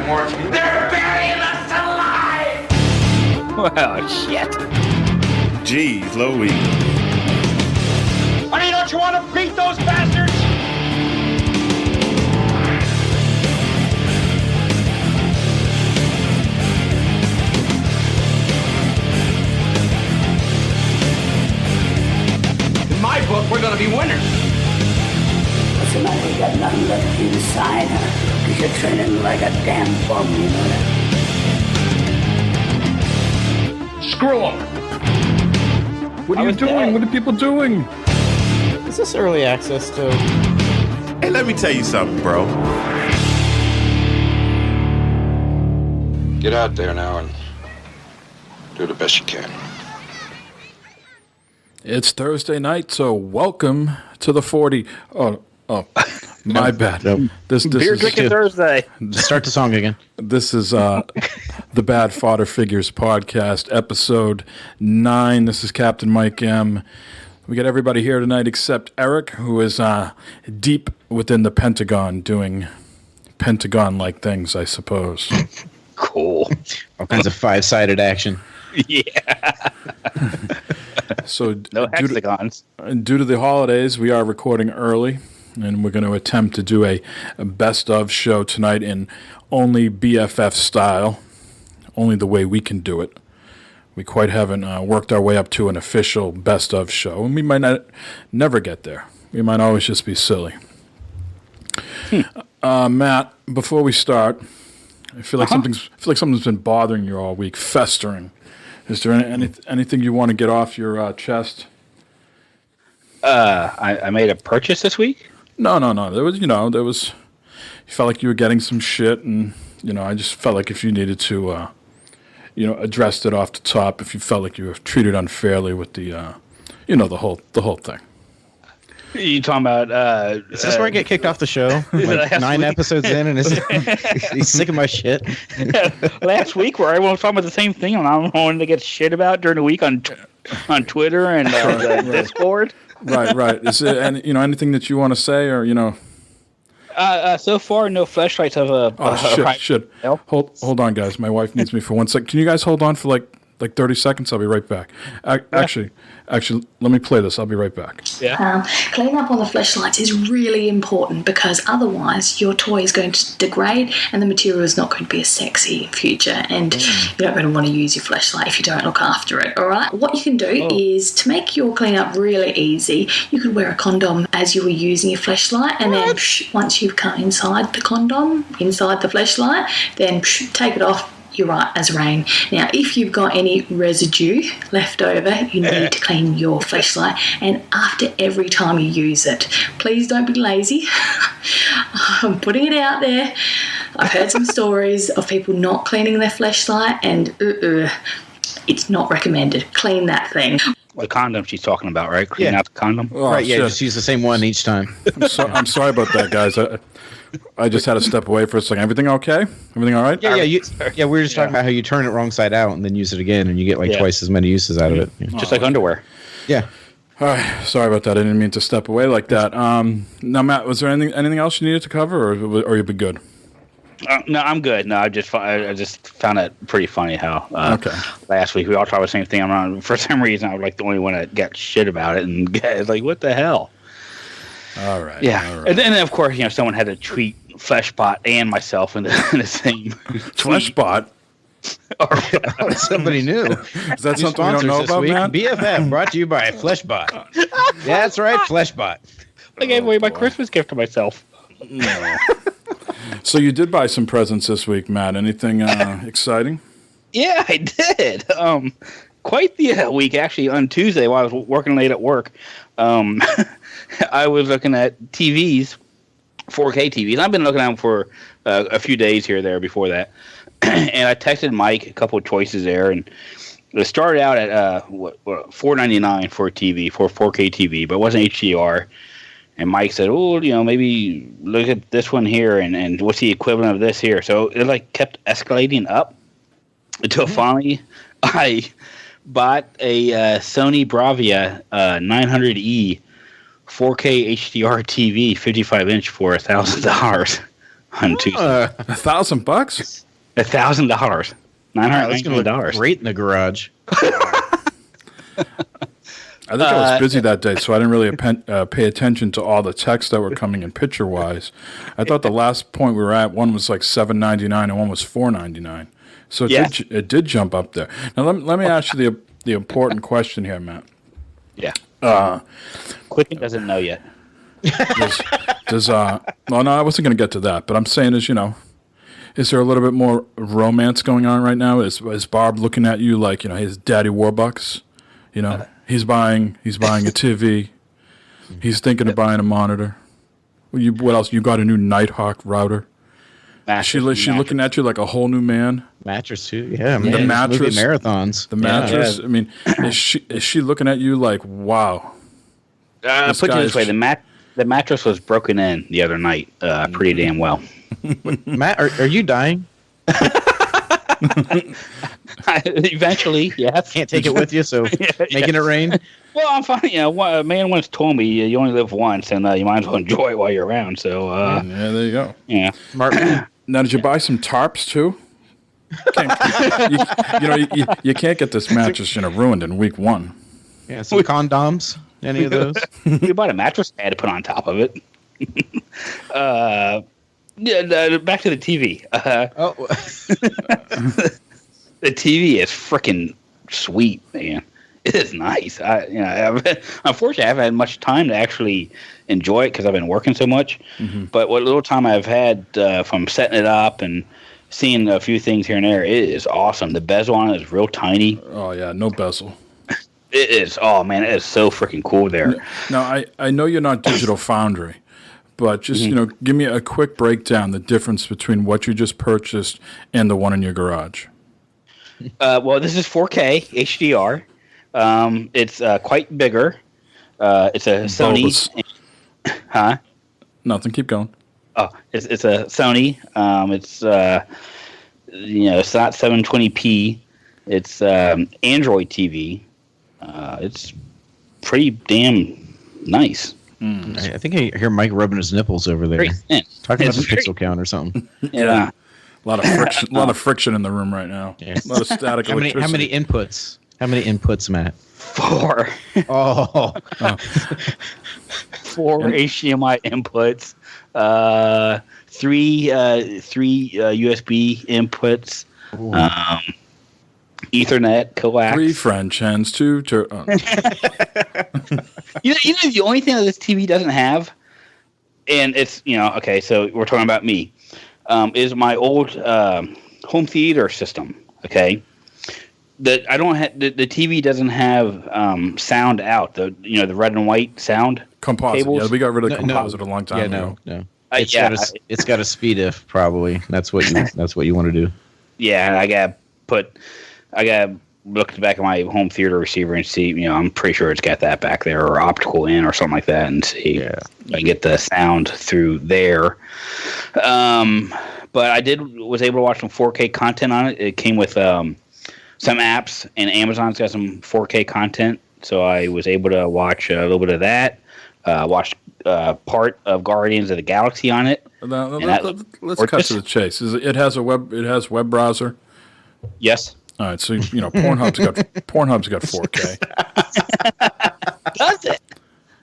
They're burying us alive! Well, shit. Jeez, Louie. Honey, don't you want to beat those bastards? In my book, we're gonna be winners. What's the matter? You got nothing left inside, huh? Because you're training like a damn bum, you know that? Screw them. What are you doing? What are people doing? Is this early access to? Hey, let me tell you something, bro. Get out there now and do the best you can. It's Thursday night, so welcome to the 40. Oh, my bad. Nope. This Beer is drinking Thursday. Start the song again. This is the Bad Fodder Figures podcast, episode 9. This is Captain Mike M. We got everybody here tonight except Eric, who is deep within the Pentagon doing Pentagon-like things, I suppose. Cool. All kinds of five-sided action. Yeah. So No hexagons. Due to the holidays, we are recording early, and we're going to attempt to do a best of show tonight in only BFF style, only the way we can do it. We quite haven't worked our way up to an official best of show, and we might never get there. We might always just be silly. Matt, before we start, I feel like something's been bothering you all week, festering. Is there anything you want to get off your chest? I made a purchase this week. No. There was. You felt like you were getting some shit, and I just felt like if you needed to, address it off the top, if you felt like you were treated unfairly with the, the whole thing. You talking about? Is this where I get kicked off the show? Like 9 episodes in, and he's sick of my shit. Last week, where everyone was talking about the same thing, and I'm wanting to get shit about during the week on Twitter and the Discord. Right. Is it anything that you want to say, or So far, no flashlights have a. Shit. Hold on, guys. My wife needs me for 1 second. Can you guys hold on for like 30 seconds? I'll be right back. Actually, let me play this. I'll be right back. Yeah. Cleaning up on the fleshlights is really important because otherwise your toy is going to degrade and the material is not going to be as sexy in future, and you're not going to want to use your fleshlight if you don't look after it. All right. What you can do is to make your cleanup really easy. You could wear a condom as you were using your fleshlight, and then once you've come inside the condom, inside the fleshlight, then take it off. You're right as rain. Now, if you've got any residue left over, you need to clean your fleshlight, and after every time you use it. Please don't be lazy. I'm putting it out there. I've heard some stories of people not cleaning their fleshlight, and it's not recommended. Clean that thing. The condom she's talking about, right? Clean out the condom. Oh, right, yeah, shit. just use the same one each time. I'm sorry about that, guys. I just had to step away for a second. Everything okay? Everything all right? Yeah. We were just talking about how you turn it wrong side out and then use it again, and you get twice as many uses out of it. Yeah. Just like underwear. Yeah. All right. Sorry about that. I didn't mean to step away like that. Now, Matt, was there anything else you needed to cover, or you'd be good? No, I'm good. No, I just found it pretty funny how last week we all talked about the same thing. For some reason, I was like the only one that got shit about it, and it's like, what the hell? All right. Yeah. All right. And then, of course, someone had to tweet Fleshbot and myself in the same Fleshbot? Somebody new. Is that something we don't know about, Matt? BFF brought to you by Fleshbot. That's right, Fleshbot. I gave away my Christmas gift to myself. No. So you did buy some presents this week, Matt. Anything exciting? Yeah, I did. Quite the week, actually. On Tuesday, while I was working late at work, I was looking at TVs, 4K TVs. I've been looking at them for a few days here or there before that. And I texted Mike a couple of choices there, and it started out at $499 for a TV, for a 4K TV, but it wasn't HDR. And Mike said, "Oh, maybe look at this one here, and what's the equivalent of this here?" So it kept escalating up until finally I bought a Sony Bravia 900E 4K HDR TV, 55-inch for $1,000. on Tuesday. $1,000? $1,000. That's gonna look $999. great in the garage. I think I was busy that day, so I didn't really pay attention to all the texts that were coming in picture-wise. I thought the last point we were at, one was like $7.99 and one was $4.99. So it did jump up there. Now let me ask you the important question here, Matt. Yeah. Quicken doesn't know yet. Well, no, I wasn't going to get to that, but I'm saying is is there a little bit more romance going on right now? Is Barb looking at you like his daddy Warbucks? He's buying a TV. He's thinking of buying a monitor. What else? You got a new Nighthawk router. She looking at you like a whole new man. Mattress too, yeah. The mattress, movie marathons. The mattress. Yeah. I mean, is she looking at you like, wow? Put it this way: the mattress was broken in the other night, pretty damn well. Matt, are you dying? Eventually, yes. Can't take it with you, so making it rain. Well, I'm fine. A man once told me you only live once, and you might as well enjoy it while you're around. So, yeah, there you go. Yeah. Martin, now, did you buy some tarps too? You can't get this mattress ruined in week one. Yeah, some condoms. Any of those? You bought a mattress I had to put on top of it. Back to the TV. The TV is freaking sweet, man. It is nice. Unfortunately, I haven't had much time to actually enjoy it because I've been working so much. Mm-hmm. But what little time I've had from setting it up and seeing a few things here and there, it is awesome. The bezel on it is real tiny. Oh yeah, no bezel. It is. Oh man, it is so freaking cool there. Now I know you're not Digital Foundry, but just give me a quick breakdown the difference between what you just purchased and the one in your garage. Well, this is 4K HDR. It's quite bigger. It's a Sony. Huh? Nothing. Keep going. Oh, it's a Sony. It's it's not 720p. It's Android TV. It's pretty damn nice. I think I hear Mike rubbing his nipples over there. Talking about the pixel count or something. Yeah. A lot of friction. A lot of friction in the room right now. Yeah. A lot of static. How many inputs? How many inputs, Matt? 4. Oh. 4 HDMI inputs. 3 USB inputs. Ethernet, coax. 3 French hens, 2. The only thing that this TV doesn't have, and it's okay. So we're talking about me. Is my old home theater system. Okay, that I don't have. The TV doesn't have sound out. The red and white sound composite. cables. Yeah, we got rid of composite a long time ago. No. It's got a speed if probably. That's what you want to do. Yeah, I gotta look at the back of my home theater receiver and see. I'm pretty sure it's got that back there, or optical in, or something like that, and see if I can get the sound through there. But I was able to watch some 4K content on it. It came with some apps, and Amazon's got some 4K content, so I was able to watch a little bit of that. Watched part of Guardians of the Galaxy on it. Let's cut to the chase. It has web browser. Yes. All right, so Pornhub's got 4K. Does it?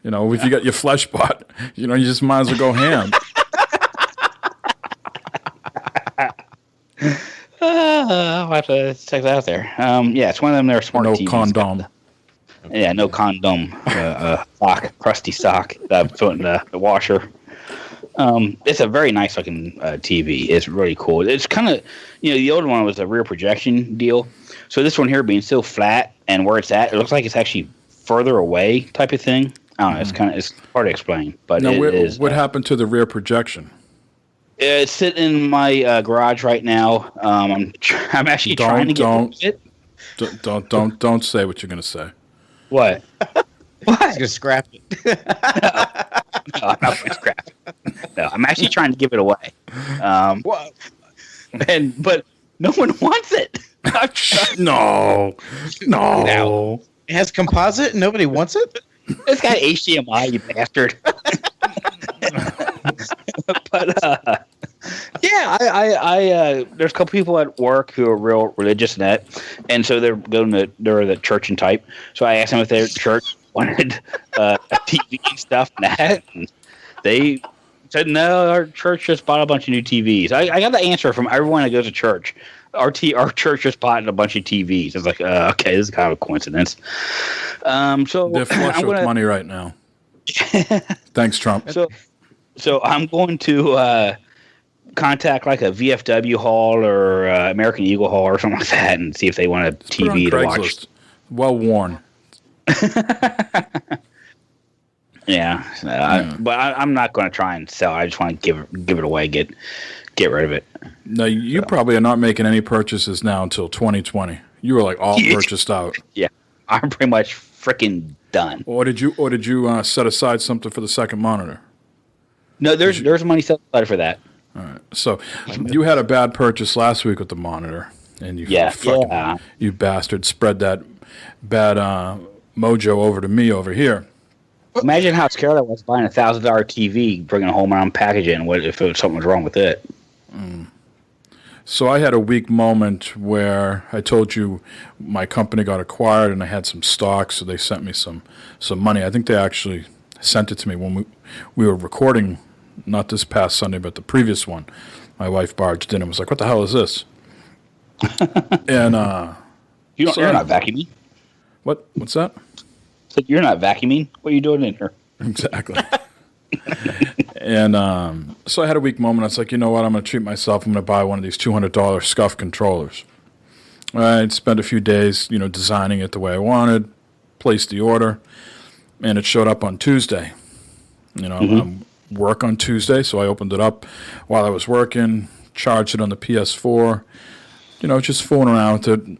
If you got your Fleshbot, you just might as well go ham. I'll have to check that out there. It's one of them. They're smart TVs. No condom. Yeah, no condom. Sock, crusty sock. Put in the washer. It's a very nice looking TV. It's really cool. It's kind of, the old one was a rear projection deal. So this one here being so flat and where it's at, it looks like it's actually further away type of thing. I don't know. It's hard to explain, but now, what happened to the rear projection? It's sitting in my garage right now. I'm actually trying to get it. Don't say what you're going to say. What? What? He's gonna scrap it. No, I'm not gonna scrap it. No, I'm actually trying to give it away. But no one wants it. No. It has composite and nobody wants it? It's got HDMI, you bastard. But Yeah, there's a couple people at work who are real religious in that, and so they're the church and type. So I asked them if their church wanted TV and stuff and that, and they said no. Our church just bought a bunch of new TVs. I got the answer from everyone that goes to church. Our church just bought a bunch of TVs. It's like, okay, this is kind of a coincidence. So They're flush with money right now. Thanks, Trump. So I'm going to contact like a VFW hall or American Eagle hall or something like that and see if they want a TV to watch. Well worn. Yeah. But I'm not going to try and sell. I just want to give it away, get rid of it. No, you probably are not making any purchases now until 2020. You were like all purchased out. Yeah, I'm pretty much freaking done. Or did you set aside something for the second monitor? No, there's money set aside for that. All right. So you had a bad purchase last week with the monitor, and you bastard spread that bad mojo over to me over here. Imagine how scared I was buying a $1,000 TV, bringing it home and unpackaging it, and what if something was wrong with it. So I had a weak moment where I told you my company got acquired and I had some stock, so they sent me some money. I think they actually sent it to me when we were recording, not this past Sunday, but the previous one. My wife barged in and was like, "What the hell is this?" And you're not vacuuming. What's that? So you're not vacuuming. What are you doing in here? Exactly. And so I had a weak moment. I was like, you know what? I'm going to treat myself. I'm going to buy one of these $200 Scuff controllers. I spent a few days, designing it the way I wanted, placed the order, and it showed up on Tuesday. Work on Tuesday, so I opened it up while I was working, charged it on the PS4, just fooling around with it.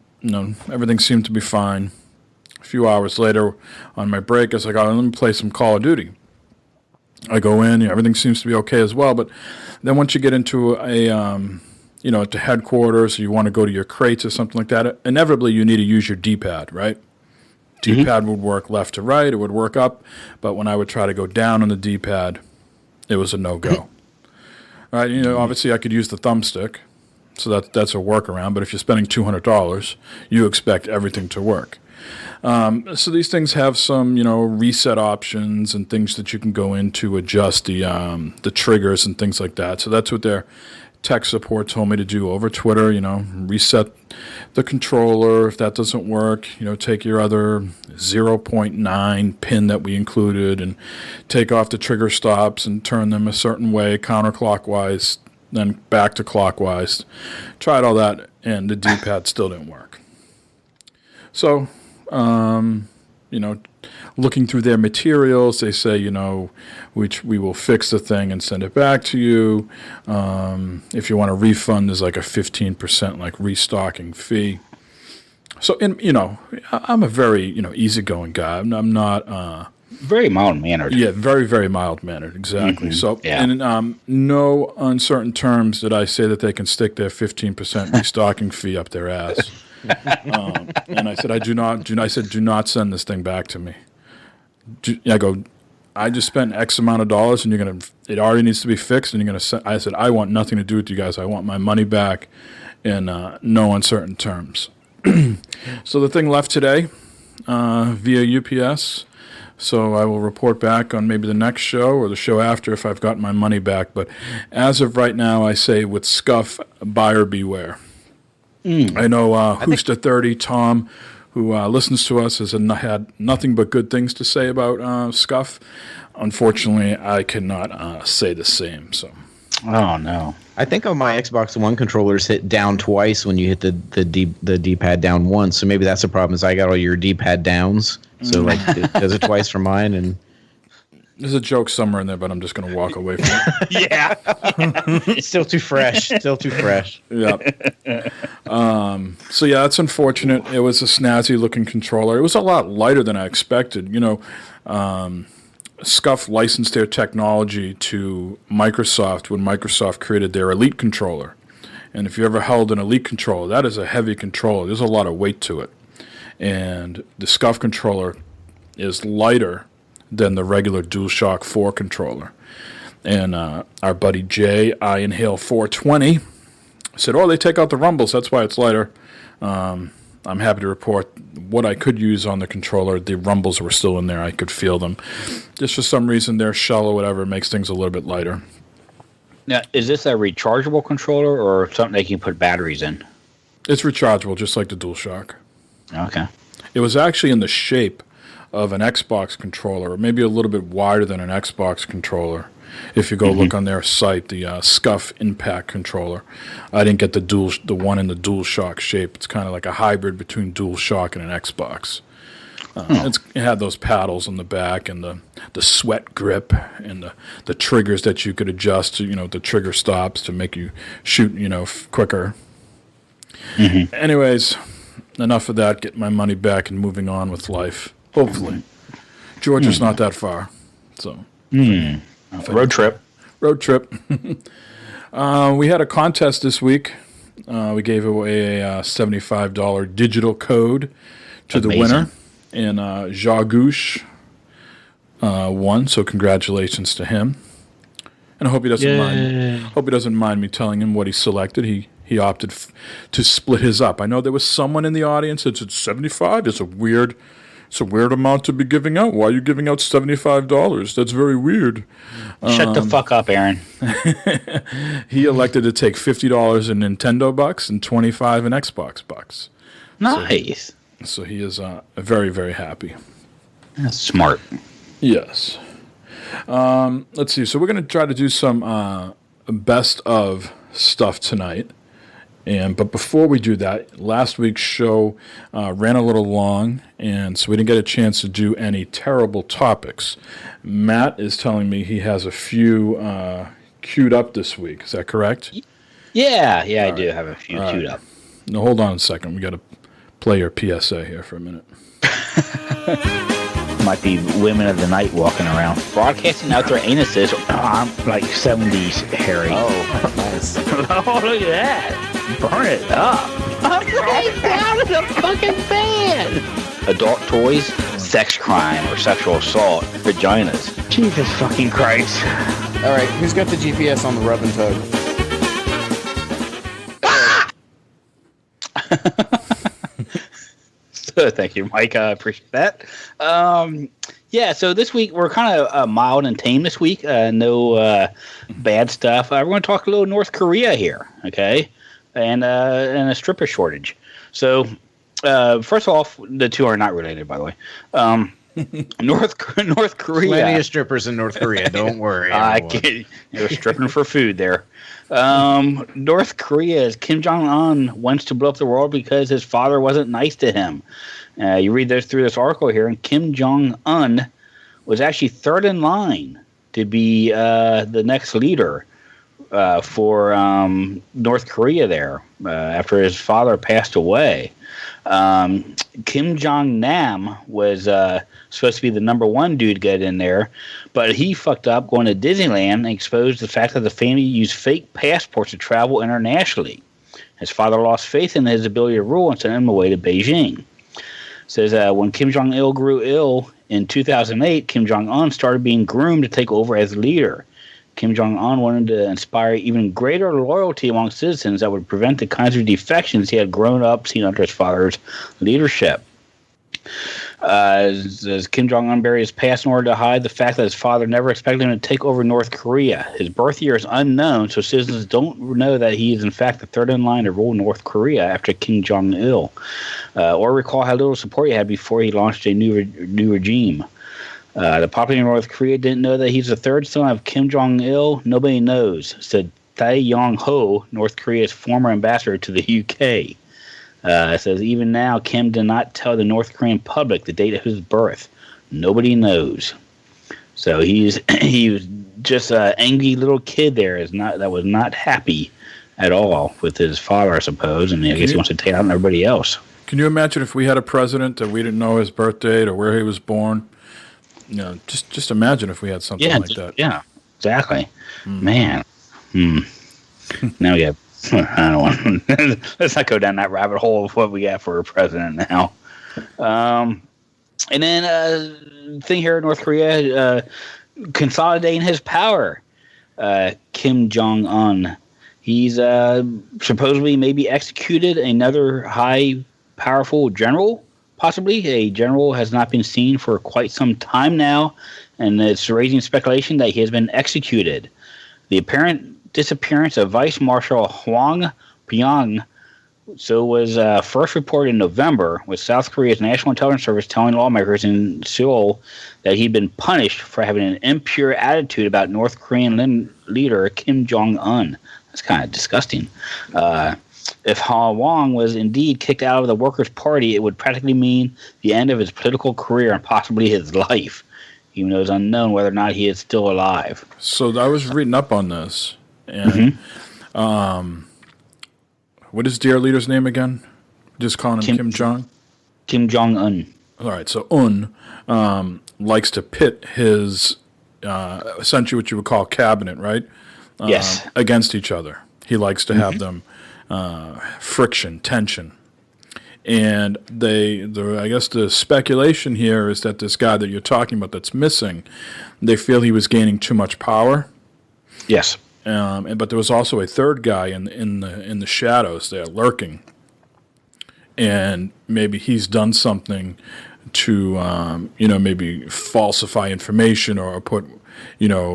Everything seemed to be fine. A few hours later on my break, I was like, let me play some Call of Duty. I go in, everything seems to be okay as well, but then once you get into at the headquarters, you want to go to your crates or something like that, inevitably you need to use your D-pad, right? D-pad would work left to right, it would work up, but when I would try to go down on the D-pad, it was a no-go. All right, obviously I could use the thumbstick, so that's a workaround, but if you're spending $200, you expect everything to work. So these things have some, reset options and things that you can go in to adjust the triggers and things like that. So that's what their tech support told me to do over Twitter, reset the controller. If that doesn't work, take your other 0.9 pin that we included and take off the trigger stops and turn them a certain way, counterclockwise, then back to clockwise. Tried all that, and the D-pad still didn't work. So... looking through their materials, they say, we will fix the thing and send it back to you. If you want a refund, there's like a 15% restocking fee. So, I'm a very, easygoing guy. I'm not... very mild-mannered. Yeah, very, very mild-mannered, exactly. Mm-hmm. So, in no uncertain terms did I say that they can stick their 15% restocking fee up their ass. And I said, do not send this thing back to me. I go, I just spent X amount of dollars, and it already needs to be fixed, and you're going to send. I said, I want nothing to do with you guys. I want my money back in no uncertain terms. So the thing left today via UPS. So I will report back on maybe the next show or the show after if I've gotten my money back. But as of right now, I say with Scuff, buyer beware. I know Hooster 30 Tom, who listens to us, has had nothing but good things to say about Scuff. Unfortunately, I cannot say the same. So, oh no! I think on my Xbox One controllers hit down twice when you hit the D-pad down once. So maybe that's the problem. Is I got all your D-pad downs, so it does it twice for mine and. There's a joke somewhere in there, but I'm just going to walk away from it. Yeah. It's still too fresh. Yeah. So, yeah, that's unfortunate. It was a snazzy-looking controller. It was a lot lighter than I expected. Scuff licensed their technology to Microsoft when Microsoft created their Elite controller. And if you ever held an Elite controller, that is a heavy controller. There's a lot of weight to it. And the Scuff controller is lighter than the regular DualShock 4 controller. And our buddy Jay, I Inhale 420, said, "Oh, they take out the rumbles. That's why it's lighter." I'm happy to report what I could use on the controller. The rumbles were still in there. I could feel them. Just for some reason, their shell or whatever makes things a little bit lighter. Now, is this a rechargeable controller or something they can put batteries in? It's rechargeable, just like the DualShock. Okay. It was actually in the shape of an Xbox controller, or maybe a little bit wider than an Xbox controller. If you go look on their site, the Scuff Impact controller. I didn't get the one in the DualShock shape. It's kind of like a hybrid between DualShock and an Xbox. It had those paddles on the back and the sweat grip and the triggers that you could adjust to, the trigger stops to make you shoot, quicker. Mm-hmm. Anyways, enough of that. Get my money back and moving on with life. Hopefully. Georgia's not that far. So. Road trip. We had a contest this week. We gave away a $75 digital code to the winner. And Jagouche won, so congratulations to him. And I hope he doesn't mind. Hope he doesn't mind me telling him what he selected. He opted to split his up. I know there was someone in the audience that said 75. It's a weird amount to be giving out. Why are you giving out $75? That's very weird. Shut the fuck up, Aaron. He elected to take $50 in Nintendo bucks and $25 in Xbox bucks. Nice. So he is very, very happy. That's smart. Yes. Let's see. So we're going to try to do some best of stuff tonight. But before we do that, last week's show ran a little long, and so we didn't get a chance to do any terrible topics. Matt is telling me he has a few queued up this week. Is that correct? Yeah, I do have a few queued up. Now, hold on a second. We got to play your PSA here for a minute. Might be women of the night walking around, broadcasting out their anuses. Like 70s, Harry. Oh, nice. Oh, look at that. Burn it up. I'm right down to the fucking fan. Adult toys, sex crime or sexual assault, vaginas. Jesus fucking Christ. All right, who's got the GPS on the rub and tug? So, thank you, Mike. I appreciate that. So this week we're kind of mild and tame this week. No bad stuff. We're going to talk a little North Korea here, okay? And a stripper shortage. So, first off, the two are not related, by the way. North Korea. Plenty of strippers in North Korea. Don't worry. You're stripping for food there. North Korea's Kim Jong-un wants to blow up the world because his father wasn't nice to him. You read through this article here, and Kim Jong-un was actually third in line to be the next leader for North Korea there after his father passed away. Kim Jong-nam was supposed to be the number one dude to get in there, but he fucked up going to Disneyland and exposed the fact that the family used fake passports to travel internationally. His father lost faith in his ability to rule and sent him away to Beijing. Says when Kim Jong-il grew ill in 2008, Kim Jong-un started being groomed to take over as leader. Kim Jong-un wanted to inspire even greater loyalty among citizens that would prevent the kinds of defections he had grown up seeing under his father's leadership. As Kim Jong-un buried his past in order to hide the fact that his father never expected him to take over North Korea. His birth year is unknown, so citizens don't know that he is in fact the third in line to rule North Korea after Kim Jong-il, or recall how little support he had before he launched a new regime. The population of North Korea didn't know that he's the third son of Kim Jong-il. Nobody knows, said Tae Yong-ho, North Korea's former ambassador to the UK. It says, even now, Kim did not tell the North Korean public the date of his birth. Nobody knows. So he was just an angry little kid there that was not happy at all with his father, I suppose, and I guess he wants to take out on everybody else. Can you imagine if we had a president that we didn't know his birth date or where he was born? Just imagine if we had something like that. Yeah, exactly. Man. Now we have... I don't want to. Let's not go down that rabbit hole of what we got for a president now. And then thing here in North Korea, consolidating his power. Kim Jong-un. He's supposedly maybe executed another high, powerful general, possibly. A general has not been seen for quite some time now, and it's raising speculation that he has been executed. The apparent disappearance of Vice Marshal Hwang Pyong was first reported in November, with South Korea's National Intelligence Service telling lawmakers in Seoul that he'd been punished for having an impure attitude about North Korean leader Kim Jong-un. That's kind of disgusting. If Hwang was indeed kicked out of the Workers' Party, it would practically mean the end of his political career and possibly his life, even though it's unknown whether or not he is still alive. So I was reading up on this, and what is their leader's name again? Just calling him Kim Jong? Kim Jong-un. All right, so likes to pit his, essentially what you would call cabinet, right? Yes. Against each other. He likes to have them friction, tension. And I guess the speculation here is that this guy that you're talking about that's missing, they feel he was gaining too much power. Yes. But there was also a third guy in the shadows there lurking, and maybe he's done something to maybe falsify information or put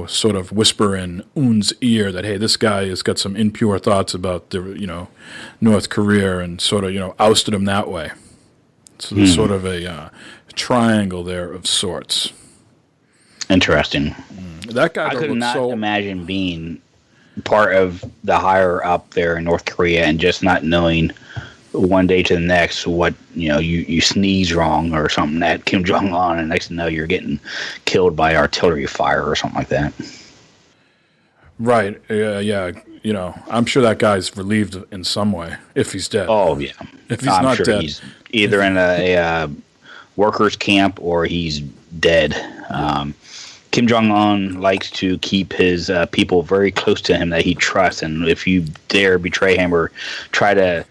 sort of whisper in Un's ear that, hey, this guy has got some impure thoughts about the North Korea, and sort of ousted him that way. So there's sort of a triangle there of sorts. Interesting. That guy I could looks not so imagine being part of the higher up there in North Korea and just not knowing one day to the next what you sneeze wrong or something at Kim Jong-un, and next thing you know you're getting killed by artillery fire or something like that. Right. Yeah. I'm sure that guy's relieved in some way if he's dead. Oh yeah. If he's not dead, he's either in a workers camp or he's dead. Kim Jong-un likes to keep his people very close to him that he trusts, and if you dare betray him or try to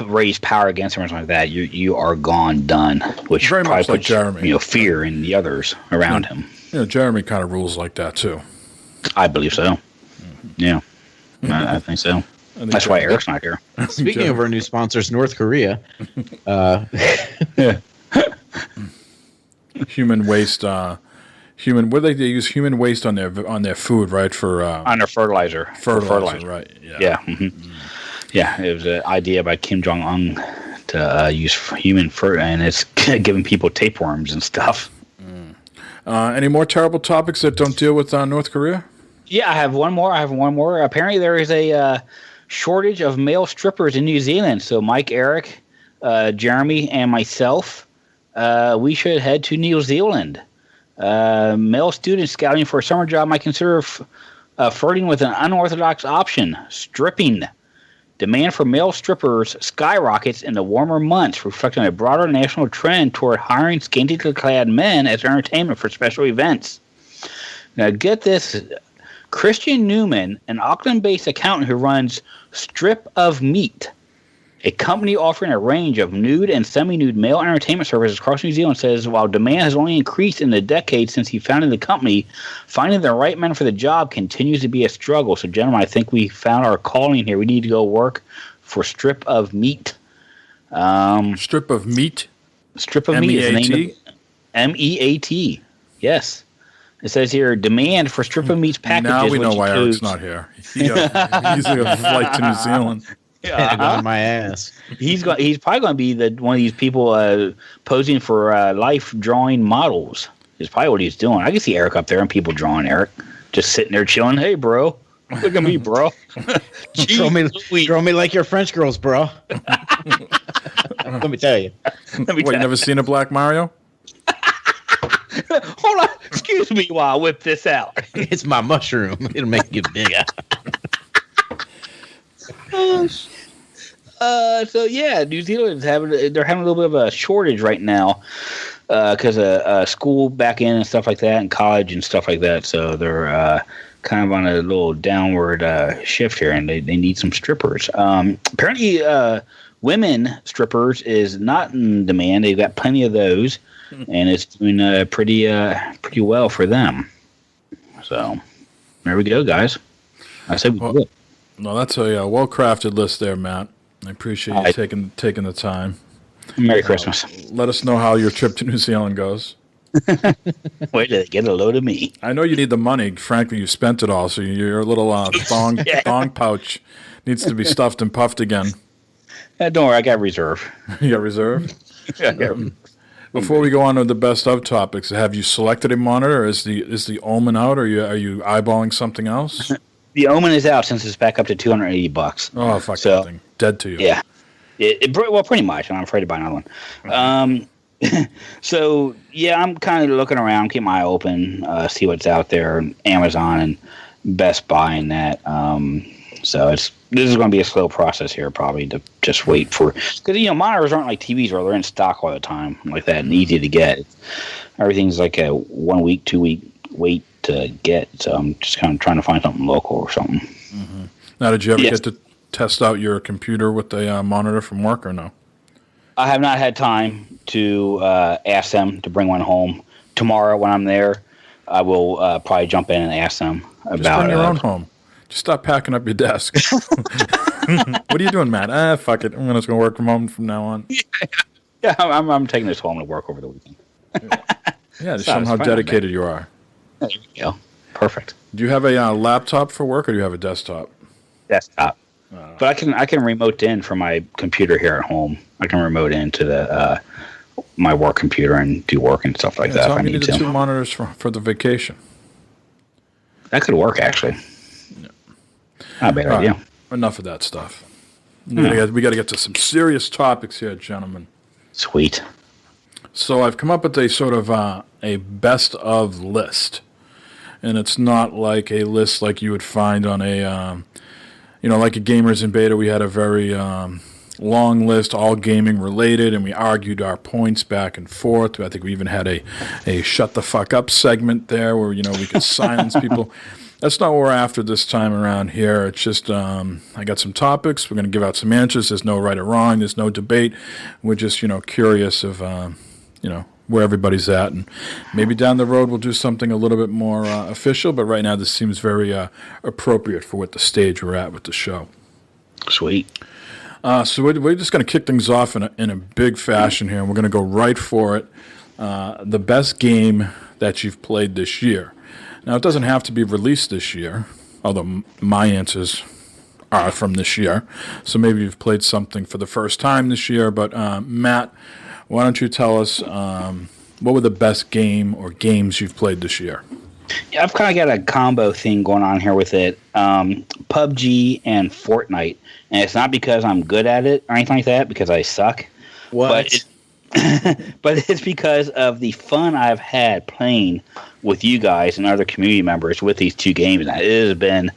raise power against him or something like that, you are done. Which very probably much like puts Jeremy. Fear in the others around him. Jeremy kind of rules like that too. I believe so. Yeah, I think so. That's why Eric's not here. Speaking of our new sponsors, North Korea. Human waste. What do they use? Human waste on their food, right? For on their fertilizer. Fertilizer, right? Yeah. Yeah. Mm-hmm. Yeah, it was an idea by Kim Jong-un to use human fertilizer, and it's giving people tapeworms and stuff. Any more terrible topics that don't deal with North Korea? Yeah, I have one more. Apparently, there is a shortage of male strippers in New Zealand. So, Mike, Eric, Jeremy, and myself, we should head to New Zealand. Male students scouting for a summer job might consider flirting with an unorthodox option: stripping. Demand for male strippers skyrockets in the warmer months, reflecting a broader national trend toward hiring scantily clad men as entertainment for special events. Now, get this. Christian Newman, an Auckland-based accountant who runs Strip of Meat, a company offering a range of nude and semi-nude male entertainment services across New Zealand, says while demand has only increased in the decade since he founded the company, finding the right men for the job continues to be a struggle. So, gentlemen, I think we found our calling here. We need to go work for Strip of Meat. Strip of Meat? Strip of Meat is the name of MEAT. Yes. It says here, demand for Strip of Meat's packages. Now we know why Eric's not here. He's on a flight to New Zealand. On my ass. He's probably going to be one of these people posing for life drawing models. Is probably what he's doing. I can see Eric up there and people drawing Eric, just sitting there chilling. Hey, bro, look at me, bro. Draw me like your French girls, bro. Let me tell you. You never seen a Black Mario? Hold on, excuse me while I whip this out. It's my mushroom. It'll make you bigger. So yeah, New Zealand's having a little bit of a shortage right now because of school back in and stuff like that, and college and stuff like that. So they're kind of on a little downward shift here, and they need some strippers. Apparently, women strippers is not in demand. They've got plenty of those, and it's doing pretty well for them. So There we go, guys. I said we would. No, that's a well-crafted list there, Matt. I appreciate you taking the time. Merry Christmas. Let us know how your trip to New Zealand goes. Wait till they get a load of me. I know you need the money. Frankly, you spent it all, so your little thong pouch needs to be stuffed and puffed again. Don't worry, I got reserve. You got reserve? Yeah. Before we go on to the best of topics, have you selected a monitor? Is the Omen out, or are you eyeballing something else? The Omen is out since it's back up to $280. Oh, fuck that thing. Dead to you. Yeah. Well, pretty much, and I'm afraid to buy another one. So, yeah, I'm kind of looking around, keep my eye open, see what's out there, Amazon and Best Buy and that. So this is going to be a slow process here, probably, to just wait for, because monitors aren't like TVs where they're in stock all the time like that and easy to get. Everything's like a 1 week, 2 week wait to get. So I'm just kind of trying to find something local or something. Mm-hmm. Now, did you ever get to test out your computer with a monitor from work or no? I have not had time to ask them to bring one home. Tomorrow when I'm there, I will probably jump in and ask them about. Just bring your own home. Just stop packing up your desk. What are you doing, Matt? Fuck it. I'm just going to work from home from now on. Yeah, I'm taking this home to work over the weekend. Yeah, to show them how dedicated you are. There you go. Perfect. Do you have a laptop for work, or do you have a desktop? Desktop. But I can remote in from my computer here at home. I can remote into the my work computer and do work and stuff like that. So if I you need needed to. 2 monitors for the vacation. That could work, actually. Not a bad idea. Right. Enough of that stuff. We got to get to some serious topics here, gentlemen. Sweet. So I've come up with a sort of a best of list, and it's not like a list like you would find on a like a Gamers in Beta. We had a very long list, all gaming related, and we argued our points back and forth. I think we even had a shut the fuck up segment there where we could silence people. That's not what we're after this time around here. It's just I got some topics. We're going to give out some answers. There's no right or wrong. There's no debate. We're just curious of where everybody's at, and maybe down the road we'll do something a little bit more official. But right now this seems very appropriate for what the stage we're at with the show. Sweet. So we're just going to kick things off in a big fashion here, and we're going to go right for it. The best game that you've played this year. Now, it doesn't have to be released this year, although my answers are from this year. So maybe you've played something for the first time this year. But, Matt, why don't you tell us what were the best game or games you've played this year? Yeah, I've kind of got a combo thing going on here with it. PUBG and Fortnite. And it's not because I'm good at it or anything like that, because I suck. What? But it's because of the fun I've had playing with you guys and other community members with these two games. And it has been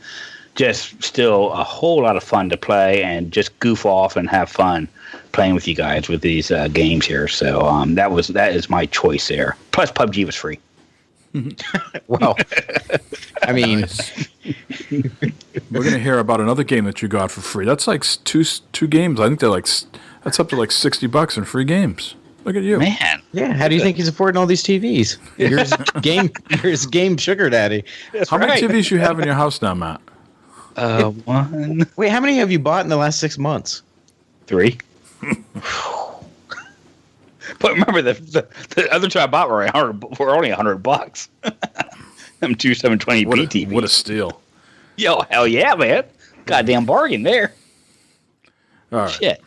just still a whole lot of fun to play and just goof off and have fun playing with you guys with these games here. So that is my choice there. Plus, PUBG was free. Well, I mean, we're going to hear about another game that you got for free. That's like two games. I think that's up to like $60 in free games. Look at you, man. Yeah, how do you think he's affording all these TVs? You're his game sugar daddy. How many TVs you have in your house now, Matt? One. Wait, how many have you bought in the last 6 months? 3. But remember, the other two I bought were only $100. Them two 720p TVs. What a steal! Yo, hell yeah, man! Goddamn bargain there. All right. Shit,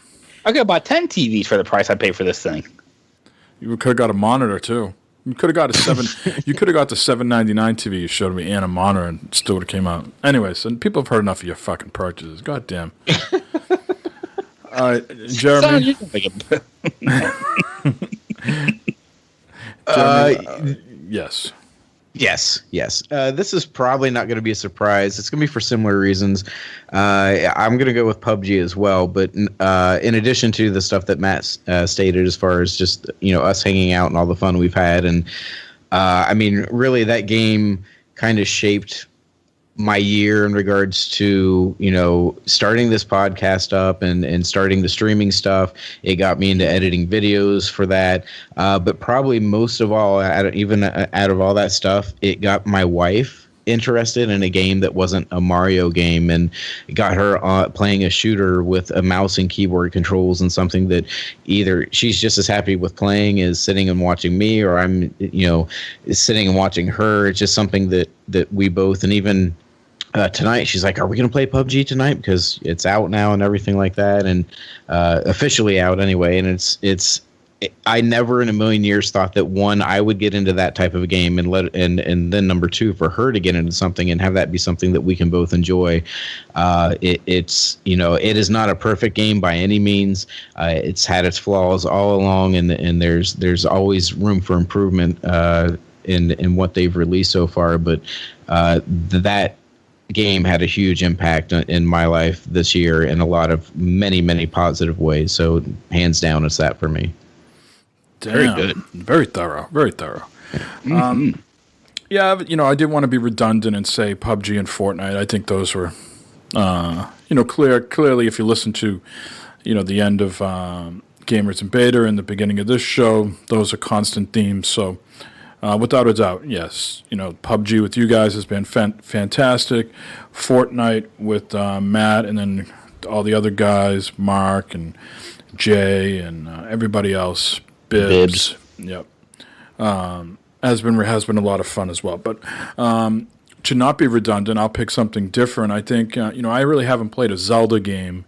I could have bought 10 TVs for the price I paid for this thing. You could have got a monitor too. You could have got You could have got the $7.99 TV you showed me and a monitor, and it still would have came out. Anyways, and people have heard enough of your fucking purchases. God damn. All right, Jeremy. Yes. Yes. This is probably not going to be a surprise. It's going to be for similar reasons. I'm going to go with PUBG as well. But in addition to the stuff that Matt stated, as far as just us hanging out and all the fun we've had, and I mean, really, that game kind of shaped my year in regards to starting this podcast up and starting the streaming stuff. It got me into editing videos for that, but probably most of all, out of all that stuff, it got my wife interested in a game that wasn't a Mario game, and got her playing a shooter with a mouse and keyboard controls, and something that either she's just as happy with playing as sitting and watching me, or I'm, sitting and watching her. It's just something that we both, and even tonight she's like, are we going to play PUBG tonight? Because it's out now and everything like that, and officially out anyway. And I never in a million years thought that, one, I would get into that type of a game, and then number two, for her to get into something and have that be something that we can both enjoy. It is not a perfect game by any means. It's had its flaws all along, and there's always room for improvement in what they've released so far. But that game had a huge impact in my life this year in a lot of many positive ways. So hands down, it's that for me. Damn. Very good. Very thorough. Very thorough. Yeah, I did want to be redundant and say PUBG and Fortnite. I think those were, clearly if you listen to, the end of Gamers in Beta and the beginning of this show, those are constant themes. So without a doubt, yes, PUBG with you guys has been fantastic. Fortnite with Matt and then all the other guys, Mark and Jay and everybody else. Bibbs. Yep. Has been a lot of fun as well. But to not be redundant, I'll pick something different. I think I really haven't played a Zelda game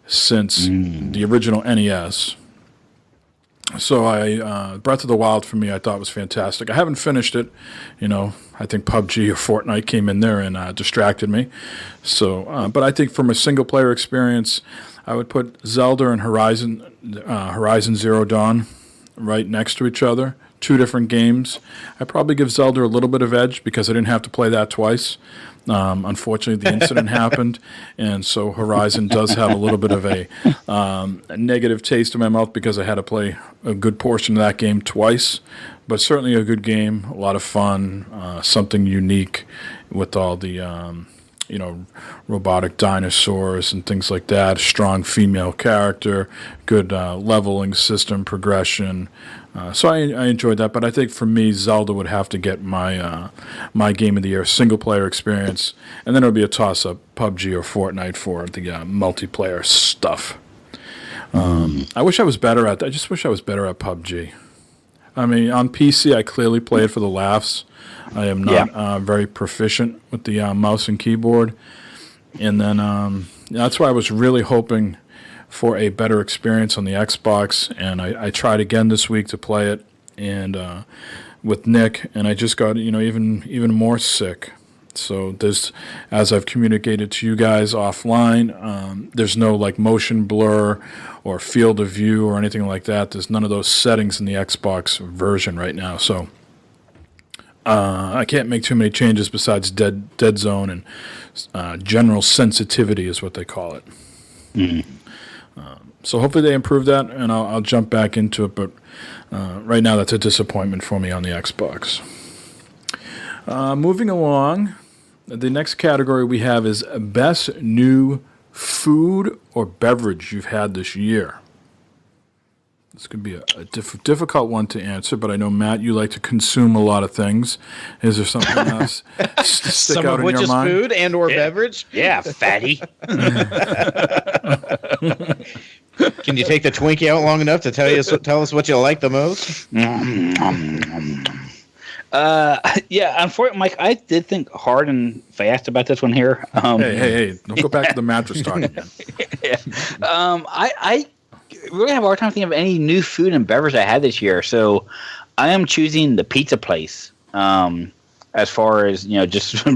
since the original NES. So Breath of the Wild for me, I thought was fantastic. I haven't finished it. I think PUBG or Fortnite came in there and distracted me. So, but I think from a single player experience, I would put Zelda and Horizon Zero Dawn right next to each other. Two different games. I probably give Zelda a little bit of edge because I didn't have to play that twice. Unfortunately, the incident happened, and so Horizon does have a little bit of a negative taste in my mouth because I had to play a good portion of that game twice. But certainly a good game, a lot of fun, something unique with all the robotic dinosaurs and things like that. A strong female character, good leveling system, progression. So I enjoyed that, but I think for me, Zelda would have to get my my game of the year single player experience, and then it would be a toss up, PUBG or Fortnite for the multiplayer stuff. I wish I was better at. I just wish I was better at PUBG. I mean, on PC, I clearly play it for the laughs. I am not very proficient with the mouse and keyboard, and then that's why I was really hoping for a better experience on the Xbox, and I tried again this week to play it, and with Nick, and I just got even more sick. So there's, as I've communicated to you guys offline, there's no like motion blur or field of view or anything like that. There's none of those settings in the Xbox version right now, so I can't make too many changes besides dead zone and general sensitivity is what they call it. So hopefully they improve that, and I'll jump back into it. But right now, that's a disappointment for me on the Xbox. Moving along, the next category we have is Best New Food or Beverage You've Had This Year. This could be a difficult one to answer, but I know, Matt, you like to consume a lot of things. Is there something else stick Some out of in which your is mind? food and or beverage. Yeah, fatty. Can you take the Twinkie out long enough to tell us what you like the most? Yeah, unfortunately, Mike, I did think hard and fast about this one here. Hey! Don't go back to the mattress talk again. I really have a hard time thinking of any new food and beverage I had this year, so I am choosing the pizza place. As far as just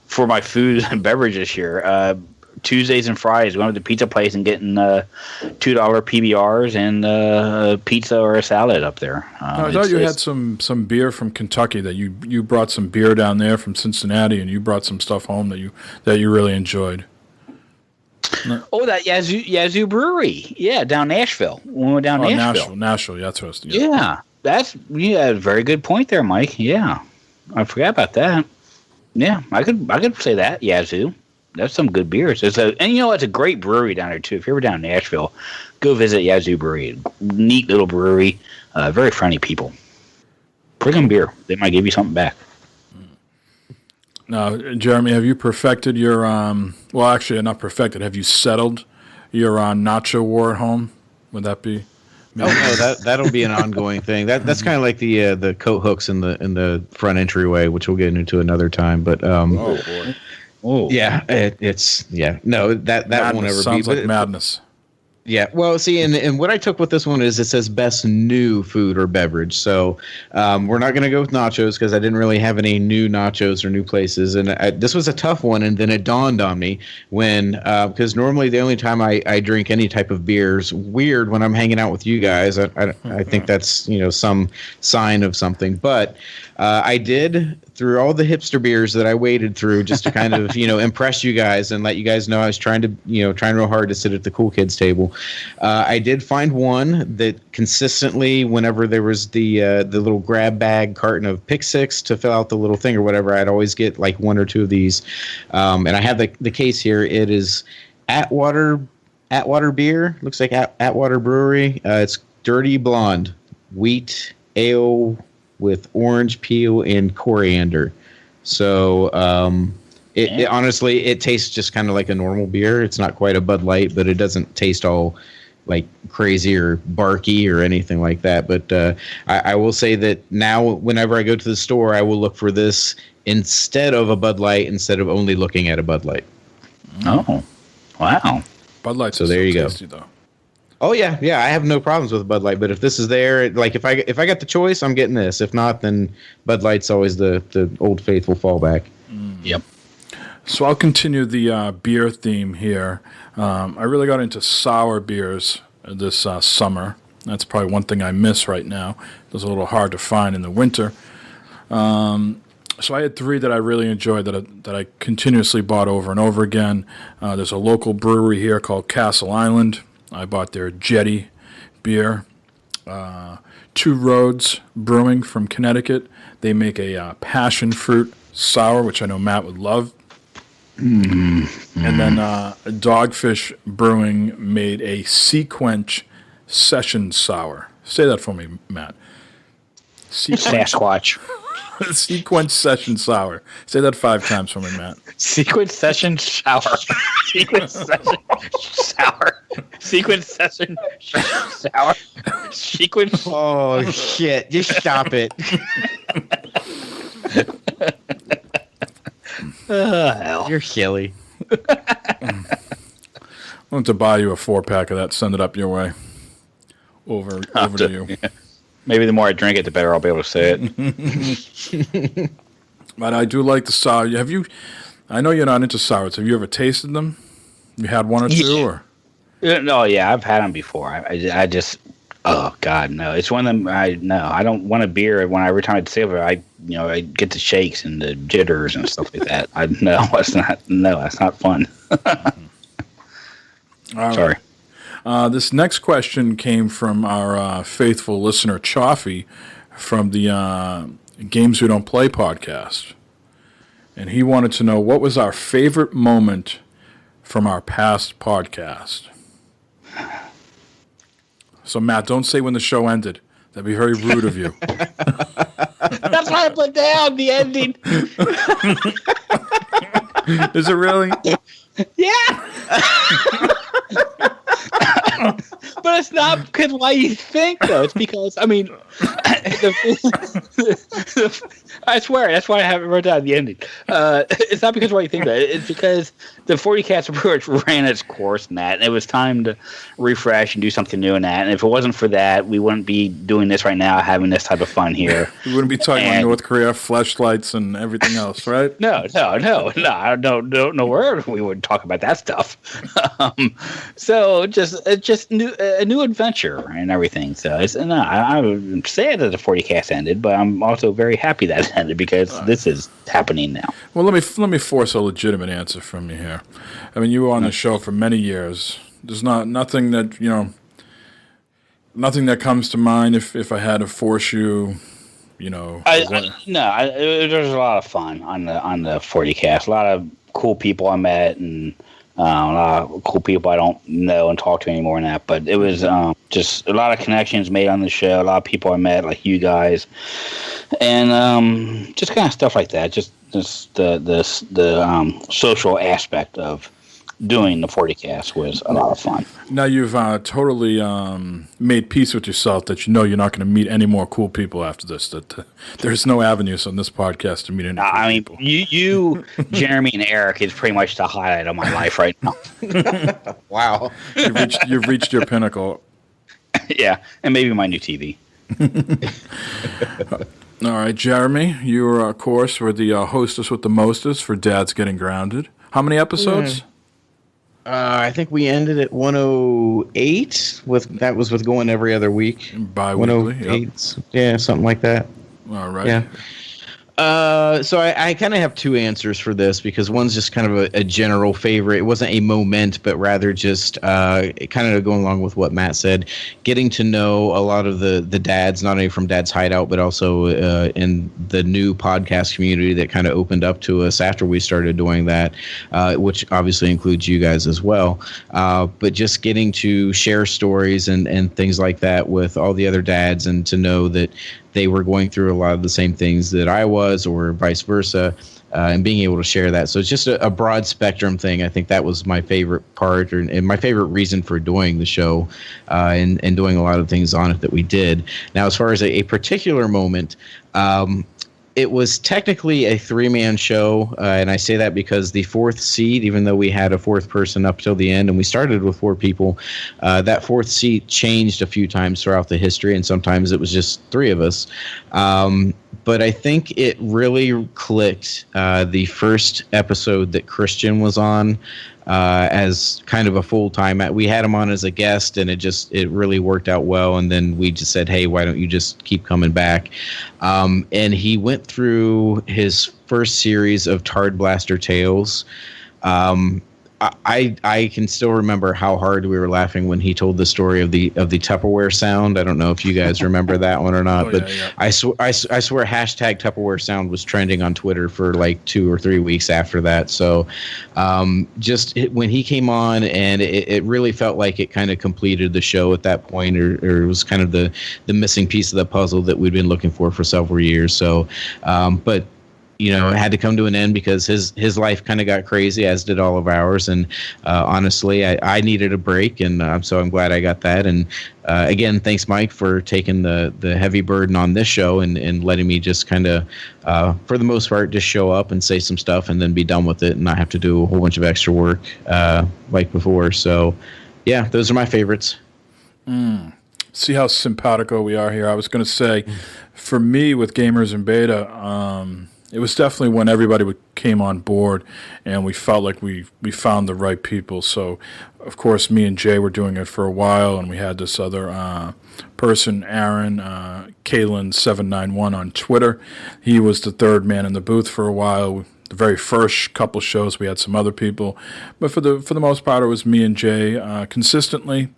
for my food and beverage this year. Tuesdays and Fridays, going to the pizza place and getting $2 PBRs and a pizza or a salad up there. I thought you had some beer from Kentucky that you brought some beer down there from Cincinnati, and you brought some stuff home that you really enjoyed. Oh, that Yazoo Brewery, down Nashville. When we went down Nashville, yeah, that's what I was thinking. Yeah, that's a very good point there, Mike. Yeah, I forgot about that. Yeah, I could say that Yazoo. That's some good beers. It's a great brewery down there too. If you're ever down in Nashville, go visit Yazoo Brewery. Neat little brewery, very friendly people. Bring them beer; they might give you something back. Now, Jeremy, have you perfected your well, actually, not perfected. Have you settled your nacho war at home? Would that be? Oh no, that'll be an ongoing thing. That's kind of like the coat hooks in the front entryway, which we'll get into another time. But Oh boy. Oh, yeah, it's no that Madness. won't ever Sounds be. like madness. Yeah, well, see, and what I took with this one is it says best new food or beverage. So we're not going to go with nachos because I didn't really have any new nachos or new places. And this was a tough one. And then it dawned on me when, because normally the only time I drink any type of beer is weird when I'm hanging out with you guys. I think that's, some sign of something. But I did, through all the hipster beers that I waded through just to kind of, impress you guys and let you guys know I was trying real hard to sit at the cool kids table. I did find one that consistently, whenever there was the little grab bag carton of Pick Six to fill out the little thing or whatever, I'd always get like one or two of these. And I have the case here. It is Atwater beer. Looks like Atwater Brewery. It's Dirty Blonde wheat ale with orange peel and coriander. So it honestly, it tastes just kind of like a normal beer. It's not quite a Bud Light, but it doesn't taste all like crazy or barky or anything like that. But I will say that now whenever I go to the store, I will look for this instead of a Bud Light, instead of only looking at a Bud Light. Oh, wow. Bud Light. So there you go. Tasty, though. Oh yeah. I have no problems with Bud Light, but if this is there, like if I got the choice, I'm getting this. If not, then Bud Light's always the old faithful fallback. Yep. So I'll continue the beer theme here. I really got into sour beers this summer. That's probably one thing I miss right now. It's a little hard to find in the winter. So I had three that I really enjoyed that I continuously bought over and over again. There's a local brewery here called Castle Island. I bought their Jetty beer. Two Roads Brewing from Connecticut. They make a passion fruit sour, which I know Matt would love. And then Dogfish Brewing made a Sequench Session Sour. Say that for me, Matt. Sasquatch. Sequench Session Sour. Say that 5 times for me, Matt. Sequence session shower. Sequence session sour. Sequence session sour. Sequence. Oh shit! Just stop it. Hell. You're silly. I want to buy you a 4-pack of that. Send it up your way. Over to you. Yeah. Maybe the more I drink it, the better I'll be able to say it. But I do like the sour. I know you're not into sours. Have you ever tasted them? You had one or two, or? No, yeah, I've had them before. I just, oh God, no. It's one of them. I don't want a beer. Every time I sip it, I get the shakes and the jitters and stuff like that. That's not fun. Sorry. This next question came from our faithful listener, Chaffee, from the Games We Don't Play podcast. And he wanted to know, what was our favorite moment from our past podcast? So, Matt, don't say when the show ended. That'd be very rude of you. That's why I put down the ending. Is it really? Yeah. But it's not because why you think, though. It's because, I mean, I swear, that's why I haven't wrote down the ending. It's not because why you think that. It's because the 40 Cats Brewers ran its course in that, and it was time to refresh and do something new in that. And if it wasn't for that, we wouldn't be doing this right now, having this type of fun here. We wouldn't be talking about North Korea, fleshlights, and everything else, right? No. I don't know where we would talk about that stuff. So just a new adventure and everything. So I would say that the 40 Cast ended, but I'm also very happy that it ended because this is happening now. Well, let me force a legitimate answer from you here. I mean, you were on the show for many years. There's nothing that nothing that comes to mind if I had to force you. There's a lot of fun on the 40 Cast. A lot of cool people I met, and A lot of cool people I don't know and talk to anymore and that. But it was just a lot of connections made on the show. A lot of people I met, like you guys, and just kind of stuff like that. Just the social aspect of doing the 40cast was a lot of fun. Now you've totally made peace with yourself that you know you're not going to meet any more cool people after this. That there's no avenues on this podcast to meet any cool people. You, Jeremy, and Eric is pretty much the highlight of my life right now. Wow. You've reached your pinnacle. Yeah, and maybe my new TV. All right, Jeremy, you were, of course, were the hostess with the mostest for Dad's Getting Grounded. How many episodes? I think we ended at 108. That was with going every other week. Bi-weekly. 108. Yep. Yeah, something like that. All right. Yeah. So I kind of have two answers for this because one's just kind of a general favorite. It wasn't a moment, but rather just kind of going along with what Matt said, getting to know a lot of the dads, not only from Dad's Hideout, but also in the new podcast community that kind of opened up to us after we started doing that, which obviously includes you guys as well. But just getting to share stories and things like that with all the other dads and to know that they were going through a lot of the same things that I was, or vice versa, and being able to share that. So it's just a broad spectrum thing. I think that was my favorite part, and my favorite reason for doing the show, and doing a lot of things on it that we did. Now, as far as a particular moment, it was technically a three-man show, and I say that because the fourth seat, even though we had a fourth person up till the end, and we started with four people, that fourth seat changed a few times throughout the history, and sometimes it was just three of us. But I think it really clicked the first episode that Christian was on as kind of a full-time. We had him on as a guest, and it really worked out well. And then we just said, hey, why don't you just keep coming back? And he went through his first series of Tard Blaster Tales. I can still remember how hard we were laughing when he told the story of the Tupperware sound. I don't know if you guys remember that one or not, but yeah. I swear hashtag Tupperware sound was trending on Twitter for like 2 or 3 weeks after that. So when he came on, and it really felt like it kind of completed the show at that point, or it was kind of the missing piece of the puzzle that we'd been looking for several years. So, but it had to come to an end because his life kind of got crazy, as did all of ours. And honestly, I needed a break, and so I'm glad I got that. And again, thanks, Mike, for taking the heavy burden on this show and letting me just kind of, for the most part, just show up and say some stuff and then be done with it and not have to do a whole bunch of extra work like before. So, yeah, those are my favorites. See how simpatico we are here. I was going to say, for me, with Gamers in Beta, it was definitely when everybody came on board and we felt like we found the right people. So, of course, me and Jay were doing it for a while, and we had this other person, Aaron, Kalen791 on Twitter. He was the third man in the booth for a while. The very first couple shows, we had some other people. But for the most part, it was me and Jay consistently.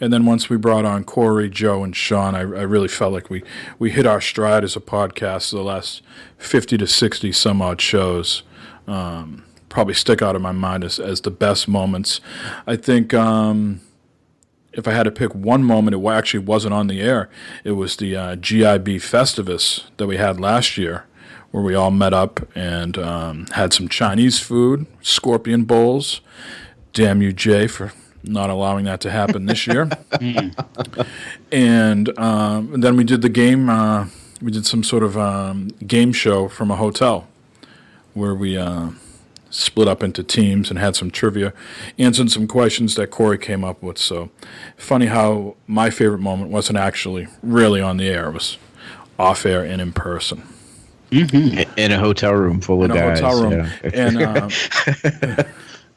And then once we brought on Corey, Joe, and Sean, I really felt like we hit our stride as a podcast. The last 50 to 60 some odd shows probably stick out in my mind as the best moments. I think if I had to pick one moment, it actually wasn't on the air. It was the GIB Festivus that we had last year, where we all met up and had some Chinese food, scorpion bowls. Damn you, Jay, for not allowing that to happen this year. And then we did the game. We did some sort of game show from a hotel where we split up into teams and had some trivia, answered some questions that Corey came up with. So funny how my favorite moment wasn't actually really on the air. It was off air and in person. Mm-hmm. In a hotel room full of guys. In a hotel room. Yeah.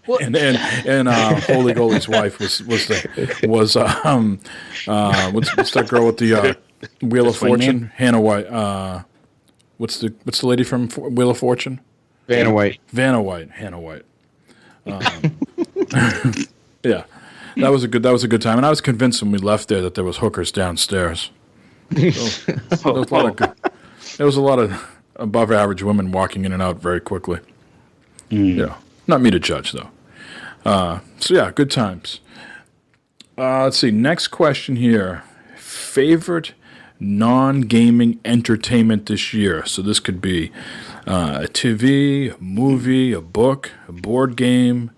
And Holy Goaly's wife was what's that girl with the Wheel of Fortune? Hannah White. What's the lady from Wheel of Fortune? Vanna White. Hannah White. Yeah, that was a good time, and I was convinced when we left there that there was hookers downstairs. So, there was a lot of above average women walking in and out very quickly. Yeah, not me to judge though. So yeah, good times. Let's see. Next question here. Favorite non-gaming entertainment this year. So this could be a TV, a movie, a book, a board game.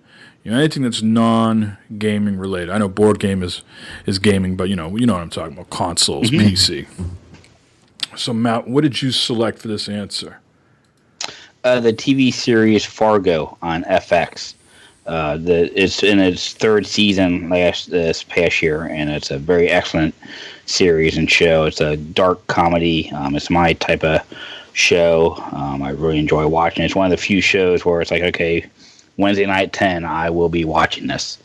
Anything that's non-gaming related. I know board game is gaming, but you know what I'm talking about. Consoles, PC. So Matt, what did you select for this answer? The TV series Fargo on FX. It's in its third season this past year, and it's a very excellent series and show. It's a dark comedy. It's my type of show. I really enjoy watching it. It's one of the few shows where it's like, okay, Wednesday night 10, I will be watching this.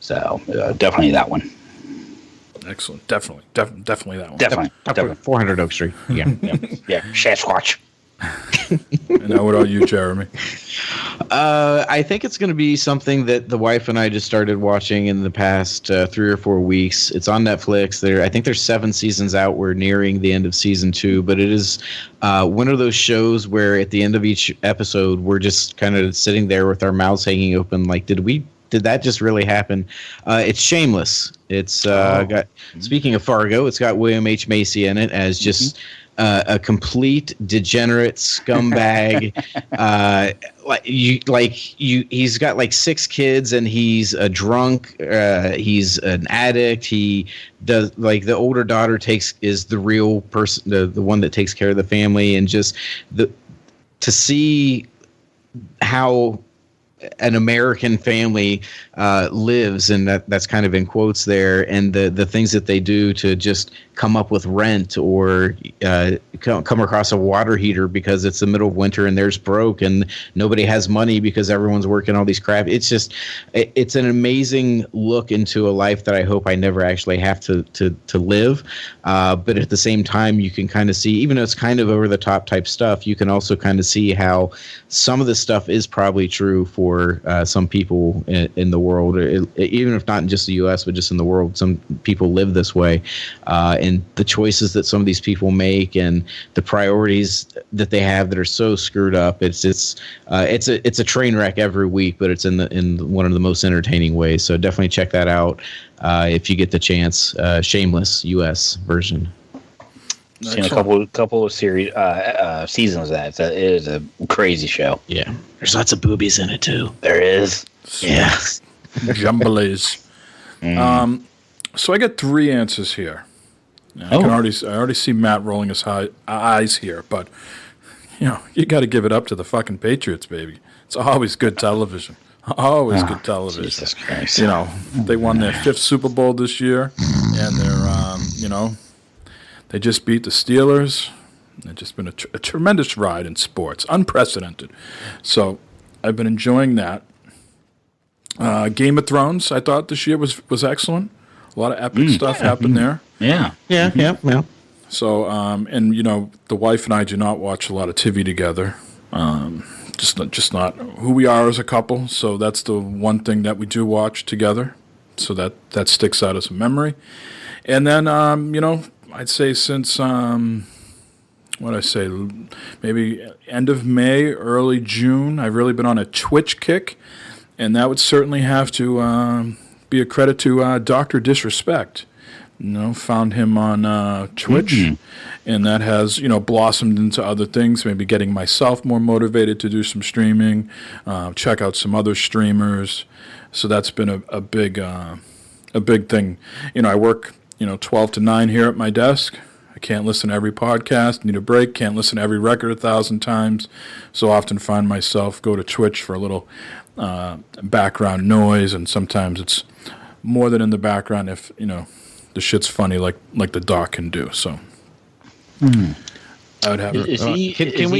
So definitely that one. Excellent. Definitely that one. Definitely. 400 Oak Street. Yeah. Yeah, Sasquatch. And now what about you, Jeremy? I think it's going to be something that the wife and I just started watching in the past 3 or 4 weeks. It's on Netflix. I think there's 7 seasons out. We're nearing the end of season 2, but it is one of those shows where at the end of each episode, we're just kind of sitting there with our mouths hanging open, like, did that just really happen? It's Shameless. It's got. Speaking of Fargo, it's got William H. Macy in it as just a complete degenerate scumbag. He's got like 6 kids and he's a drunk. He's an addict. He does like the older daughter is the real person, the one that takes care of the family, and just to see how an American family lives, and that's kind of in quotes there, and the things that they do to just come up with rent or come across a water heater because it's the middle of winter and theirs broke and nobody has money because everyone's working all these crap. It's just it's an amazing look into a life that I hope I never actually have to live. But at the same time, you can kind of see, even though it's kind of over the top type stuff, you can also kind of see how some of this stuff is probably true for some people in the world, even if not in just the U.S., but just in the world. Some people live this way. And the choices that some of these people make and the priorities that they have that are so screwed up. It's a train wreck every week, but it's in one of the most entertaining ways. So definitely check that out if you get the chance. Shameless U.S. version. Seen a couple of series seasons of that. It is a crazy show. Yeah, there's lots of boobies in it too. There is. Yeah, Jumblies. So I got 3 answers here. I already see Matt rolling his eyes here, but you got to give it up to the fucking Patriots, baby. It's always good television. Always good television. Jesus Christ. They won their 5th Super Bowl this year, and they're they just beat the Steelers. It's just been a tremendous ride in sports, unprecedented. So I've been enjoying that. Game of Thrones, I thought this year was excellent. A lot of epic stuff happened there. Yeah. So, and the wife and I do not watch a lot of TV together. Just not who we are as a couple. So that's the one thing that we do watch together. So that sticks out as a memory. And then, I'd say since maybe end of May, early June, I've really been on a Twitch kick, and that would certainly have to be a credit to Dr. Disrespect. Found him on Twitch, and that has blossomed into other things. Maybe getting myself more motivated to do some streaming, check out some other streamers. So that's been a big thing. I work 12 to 9 here at my desk. I can't listen to every podcast, need a break, can't listen to every record 1,000 times. So often find myself go to Twitch for a little background noise, and sometimes it's more than in the background if, the shit's funny like the doc can do. So I would have Can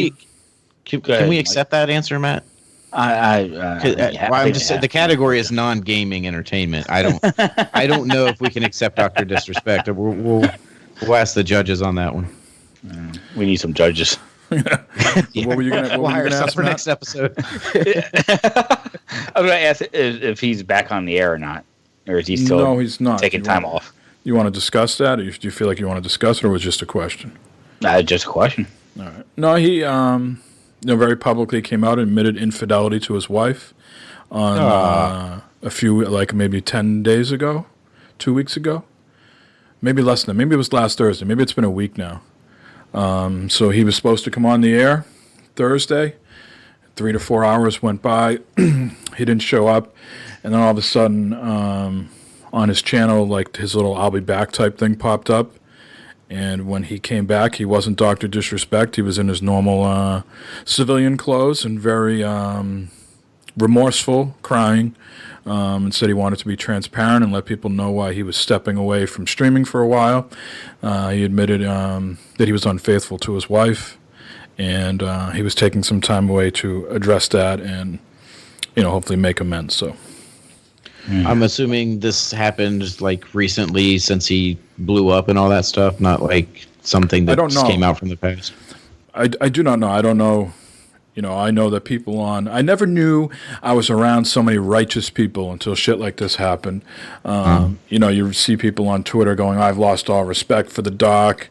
we accept that answer, Matt? I'm just saying the category is non-gaming entertainment. I don't know if we can accept Dr. Disrespect. We'll ask the judges on that one. We need some judges. What were you going We'll hire to some ask for Matt? next episode. I was going to ask if he's back on the air or not, or is he still? No, he's not. Taking time off. You want to discuss that, or do you feel like you want to discuss it, or was it just a question? Just a question. All right. No, he very publicly came out and admitted infidelity to his wife on a few, like maybe 10 days ago, 2 weeks ago, maybe less than that. Maybe it was last Thursday. Maybe it's been a week now. So he was supposed to come on the air Thursday. 3 to 4 hours went by. He didn't show up. And then all of a sudden, on his channel, like his little "I'll be back" type thing popped up. And when he came back, he wasn't Dr. Disrespect. He was in his normal civilian clothes and very remorseful, crying, and said he wanted to be transparent and let people know why he was stepping away from streaming for a while. He admitted that he was unfaithful to his wife, and he was taking some time away to address that and, hopefully make amends. So. I'm assuming this happened like recently since he blew up and all that stuff, not like something that just came out from the past. I do not know. I don't know. I know that people I never knew I was around so many righteous people until shit like this happened. You see people on Twitter going, "I've lost all respect for the doc,"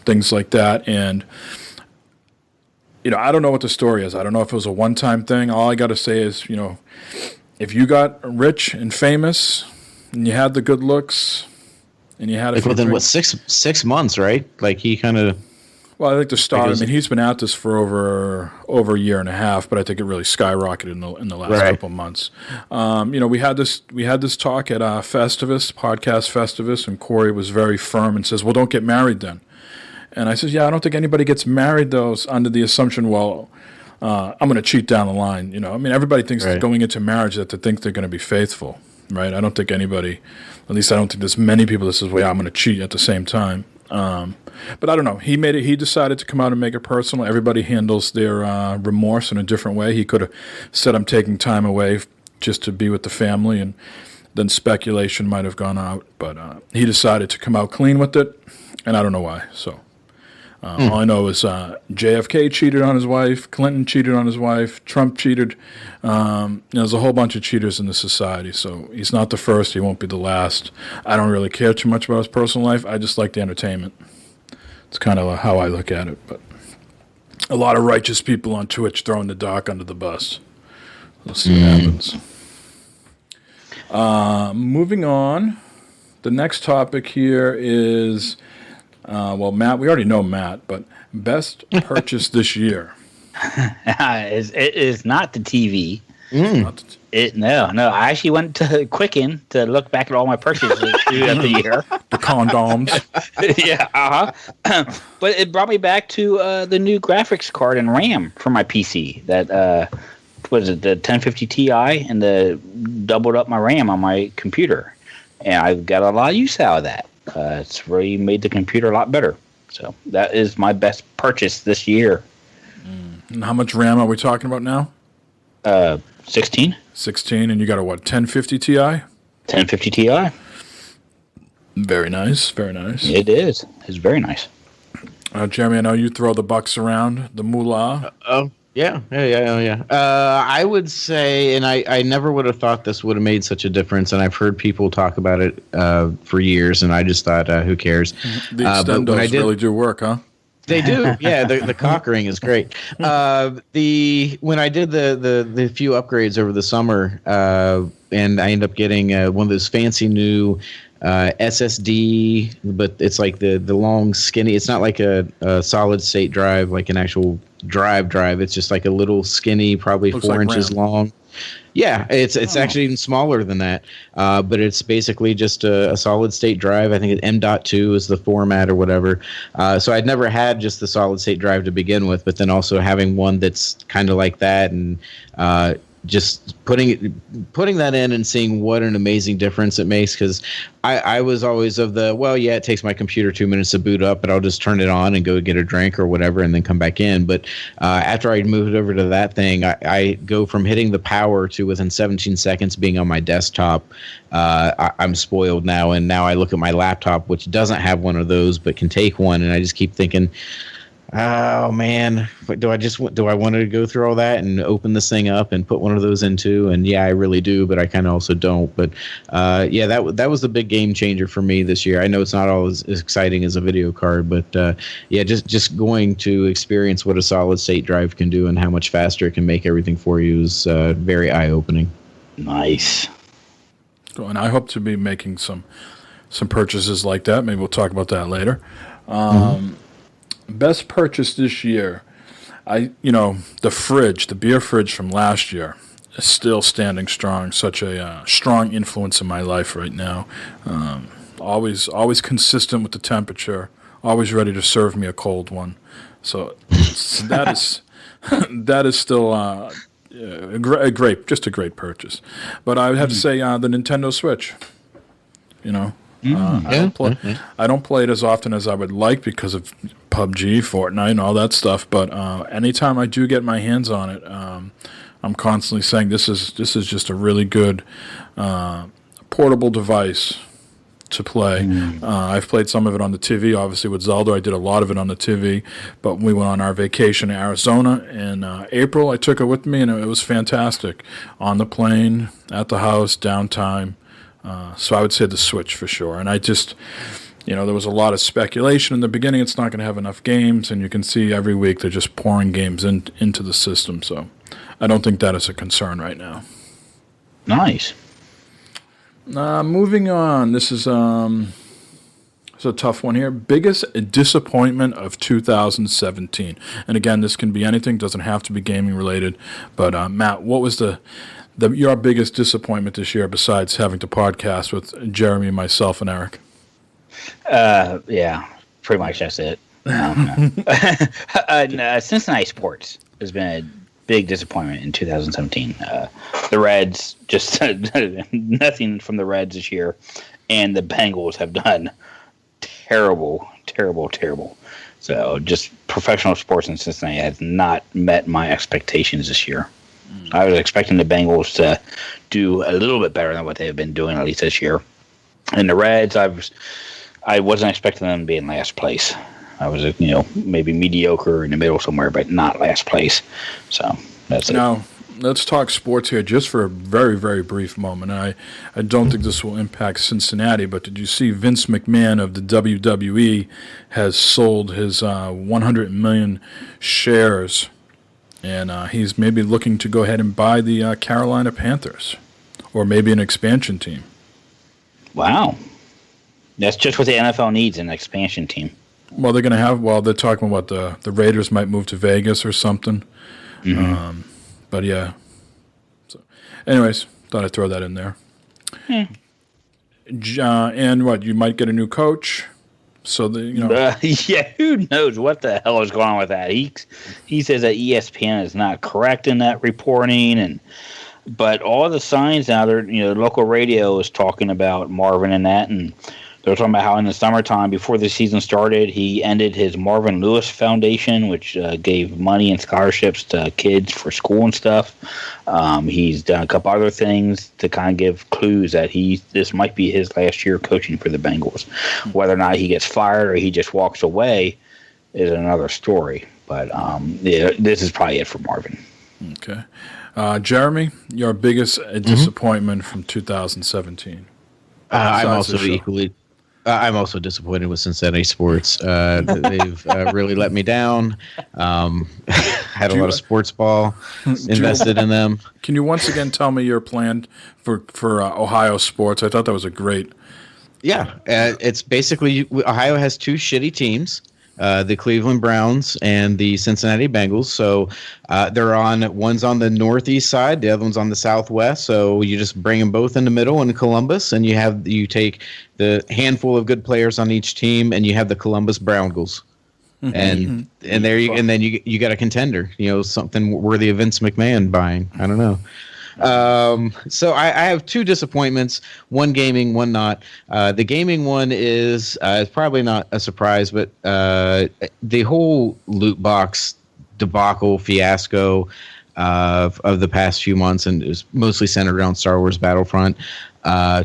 things like that. And, I don't know what the story is. I don't know if it was a one-time thing. All I got to say is, if you got rich and famous and you had the good looks and you had within 6 months, right? Like he kind of. Well, I think the start. I mean, he's been at this for over a year and a half, but I think it really skyrocketed in the last couple of months. We had this talk at Festivus, podcast Festivus, and Corey was very firm and says, "Well, don't get married then." And I said, "Yeah, I don't think anybody gets married though under the assumption, well, I'm going to cheat down the line." Everybody thinks going into marriage that they think they're going to be faithful, right? I don't think anybody, at least I don't think there's many people that says, "Well, yeah, I'm going to cheat at the same time." But I don't know. He decided to come out and make it personal. Everybody handles their remorse in a different way. He could have said, "I'm taking time away just to be with the family," and then speculation might have gone out. But he decided to come out clean with it, and I don't know why. So. All I know is JFK cheated on his wife, Clinton cheated on his wife, Trump cheated. There's a whole bunch of cheaters in the society, so he's not the first. He won't be the last. I don't really care too much about his personal life. I just like the entertainment. It's kind of how I look at it. But a lot of righteous people on Twitch throwing the doc under the bus. We'll see what happens. Moving on. The next topic here is... Matt, we already know Matt, but best purchase this year. It is not the TV. No. I actually went to Quicken to look back at all my purchases throughout the year. The condoms. Yeah, but it brought me back to the new graphics card and RAM for my PC. That was it, the 1050 Ti, and doubled up my RAM on my computer, and I've got a lot of use out of that. It's really made the computer a lot better. So that is my best purchase this year. And how much RAM are we talking about now? 16. 16, and you got a 1050 Ti? 1050 Ti. Very nice, very nice. It is. It's very nice. Jeremy, I know you throw the bucks around, the moolah. Yeah. I would say, and I never would have thought this would have made such a difference, and I've heard people talk about it for years, and I just thought, who cares? The extendos really do work, huh? They do, yeah. The cock ring is great. When I did the few upgrades over the summer, and I ended up getting one of those fancy new SSD, but it's like the long skinny. It's not like a solid state drive, like an actual drive. It's just like a little skinny, probably looks 4 inches long. Yeah, it's actually even smaller than that. But it's basically just a solid state drive. I think M.2 is the format or whatever. So I'd never had just the solid state drive to begin with, but then also having one that's kind of like that, and just putting that in and seeing what an amazing difference it makes. Because I was always of the, well, yeah, it takes my computer 2 minutes to boot up, but I'll just turn it on and go get a drink or whatever and then come back in. But after I moved over to that thing, I go from hitting the power to within 17 seconds being on my desktop. I'm spoiled now, and now I look at my laptop, which doesn't have one of those but can take one, and I just keep thinking, Oh man, do I want to go through all that and open this thing up and put one of those in too? And yeah, I really do, but I kind of also don't. But yeah, that was the big game changer for me this year. I know it's not all as exciting as a video card, but yeah, just going to experience what a solid state drive can do and how much faster it can make everything for you is very eye opening. Nice. And I hope to be making some purchases like that. Maybe we'll talk about that later. Best purchase this year, the beer fridge from last year is still standing strong. Such a strong influence in my life right now. Always consistent with the temperature. Always ready to serve me a cold one. So that is that is still a great purchase. But I would have to say the Nintendo Switch. I don't play it as often as I would like because of PUBG, Fortnite, and all that stuff. But anytime I do get my hands on it, I'm constantly saying this is just a really good portable device to play. I've played some of it on the TV. Obviously, with Zelda, I did a lot of it on the TV. But we went on our vacation to Arizona in April. I took it with me, and it was fantastic. On the plane, at the house, downtime. So I would say the Switch for sure. And I just, there was a lot of speculation in the beginning. It's not going to have enough games, and you can see every week they're just pouring games into the system. So I don't think that is a concern right now. Nice. Moving on. This is a tough one here. Biggest disappointment of 2017. And again, this can be anything. Doesn't have to be gaming related. But Matt, what was your biggest disappointment this year besides having to podcast with Jeremy, myself, and Eric? Yeah, pretty much that's it. Cincinnati sports has been a big disappointment in 2017. The Reds, just nothing from the Reds this year, and the Bengals have done terrible. So just professional sports in Cincinnati has not met my expectations this year. I was expecting the Bengals to do a little bit better than what they've been doing, at least this year. And the Reds, I wasn't expecting them to be in last place. I was, maybe mediocre in the middle somewhere, but not last place. So that's it. Now, let's talk sports here just for a very, very brief moment. I don't think this will impact Cincinnati, but did you see Vince McMahon of the WWE has sold his 100 million shares? And he's maybe looking to go ahead and buy the Carolina Panthers, or maybe an expansion team. Wow. That's just what the NFL needs, an expansion team. Well, they're going to have, they're talking about the Raiders might move to Vegas or something. Mm-hmm. But yeah. So, anyways, thought I'd throw that in there. And what, you might get a new coach? So yeah, who knows what the hell is going on with that? He says that ESPN is not correct in that reporting, but all the signs now, local radio is talking about Marvin and that, and they're talking about how in the summertime before the season started, he ended his Marvin Lewis Foundation, which gave money and scholarships to kids for school and stuff. He's done a couple other things to kind of give clues that this might be his last year coaching for the Bengals. Whether or not he gets fired or he just walks away is another story. But this is probably it for Marvin. Okay. Jeremy, your biggest disappointment from 2017? I'm also disappointed with Cincinnati sports. They've really let me down. Had a lot of sports ball invested in them. Can you once again tell me your plan for Ohio sports? I thought that was a great. Yeah, it's basically Ohio has two shitty teams. The Cleveland Browns and the Cincinnati Bengals. So one's on the northeast side, the other one's on the southwest. So you just bring them both in the middle in Columbus, and you take the handful of good players on each team, and you have the Columbus Browngles. And there you and then you got a contender, something worthy of Vince McMahon buying. I don't know. So I have two disappointments, one gaming, one not. The gaming one is probably not a surprise, but the whole loot box debacle fiasco of the past few months, and it was mostly centered around Star Wars Battlefront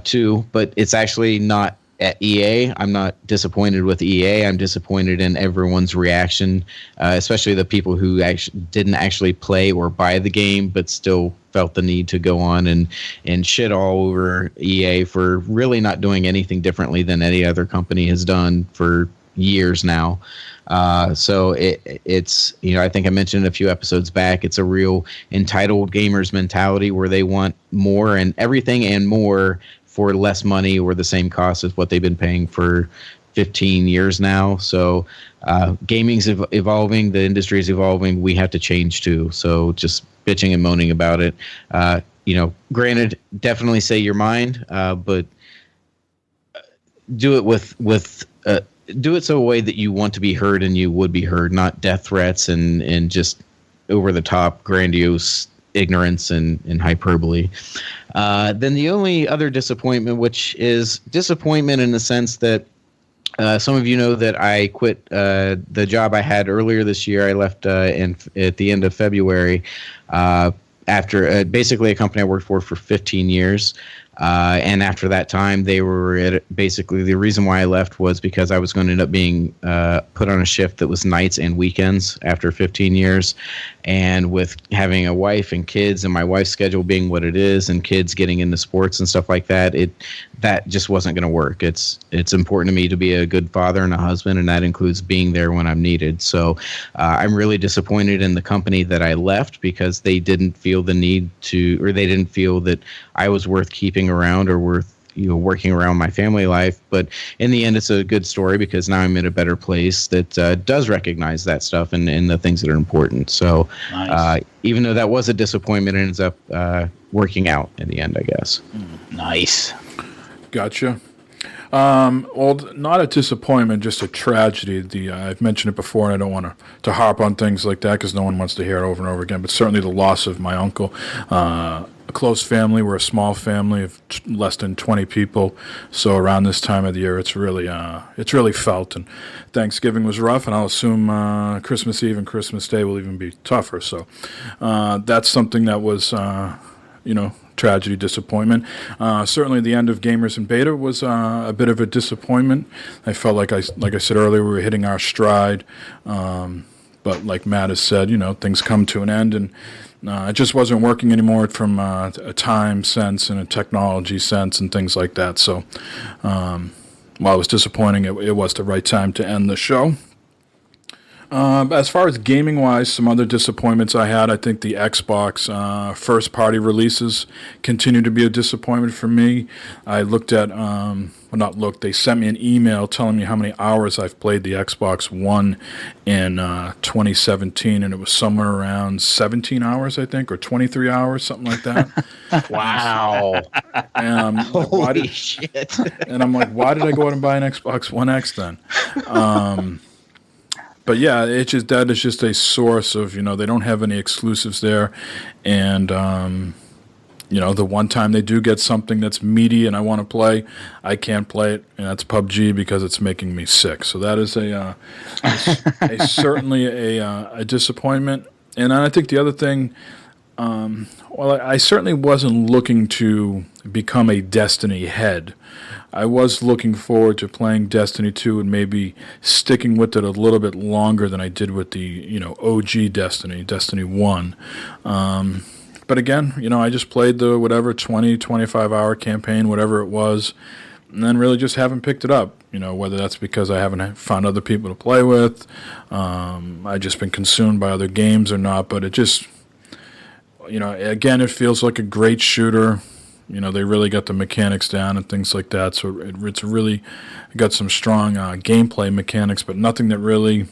2, but it's actually not at EA. I'm not disappointed with EA. I'm disappointed in everyone's reaction, especially the people who didn't actually play or buy the game, but still felt the need to go on and shit all over EA for really not doing anything differently than any other company has done for years now. So it's, I think I mentioned a few episodes back, it's a real entitled gamers mentality where they want more and everything and more for less money or the same cost as what they've been paying for 15 years now. So gaming's evolving, the industry is evolving. We have to change too. So just bitching and moaning about it. Granted, definitely say your mind, but do it do it so a way that you want to be heard and you would be heard, not death threats and just over the top, grandiose ignorance and hyperbole. Then the only other disappointment, which is disappointment in the sense that some of you know that I quit the job I had earlier this year. I left at the end of February after basically a company I worked for 15 years. And after that time, they were basically the reason why I left was because I was going to end up being put on a shift that was nights and weekends after 15 years. And with having a wife and kids and my wife's schedule being what it is and kids getting into sports and stuff like that, that just wasn't going to work. It's important to me to be a good father and a husband, and that includes being there when I'm needed. So I'm really disappointed in the company that I left because they didn't feel the need to, or they didn't feel that I was worth keeping around or worth working around my family life. But in the end, it's a good story because now I'm in a better place that does recognize that stuff and the things that are important. So nice. Even though that was a disappointment, it ends up working out in the end, I guess. Nice. Gotcha. Well, not a disappointment, just a tragedy. I've mentioned it before, and I don't want to harp on things like that because no one wants to hear it over and over again. But certainly the loss of my uncle. A close family. We're a small family of less than 20 people. So around this time of the year, it's really felt. And Thanksgiving was rough, and I'll assume Christmas Eve and Christmas Day will even be tougher. So that's something that was, tragedy, disappointment. Certainly the end of Gamers in Beta was a bit of a disappointment. I felt like I said earlier, we were hitting our stride. But like Matt has said, things come to an end, and it just wasn't working anymore from a time sense and a technology sense and things like that. So while it was disappointing, it was the right time to end the show. As far as gaming-wise, some other disappointments I had. I think the Xbox first-party releases continue to be a disappointment for me. I looked at, they sent me an email telling me how many hours I've played the Xbox One in 2017, and it was somewhere around 17 hours, I think, or 23 hours, something like that. Wow. And Holy shit. And I'm like, why did I go out and buy an Xbox One X then? But yeah, that is just a source of, they don't have any exclusives there. And, the one time they do get something that's meaty and I want to play, I can't play it. And that's PUBG because it's making me sick. So that is certainly a disappointment. And I think the other thing, I certainly wasn't looking to become a Destiny head. I was looking forward to playing Destiny 2 and maybe sticking with it a little bit longer than I did with the, OG Destiny 1. But again, I just played the 20, 25-hour campaign, whatever it was, and then really just haven't picked it up, whether that's because I haven't found other people to play with, I've just been consumed by other games or not, but it just, again, it feels like a great shooter. They really got the mechanics down and things like that. So it's really got some strong gameplay mechanics, but nothing that really,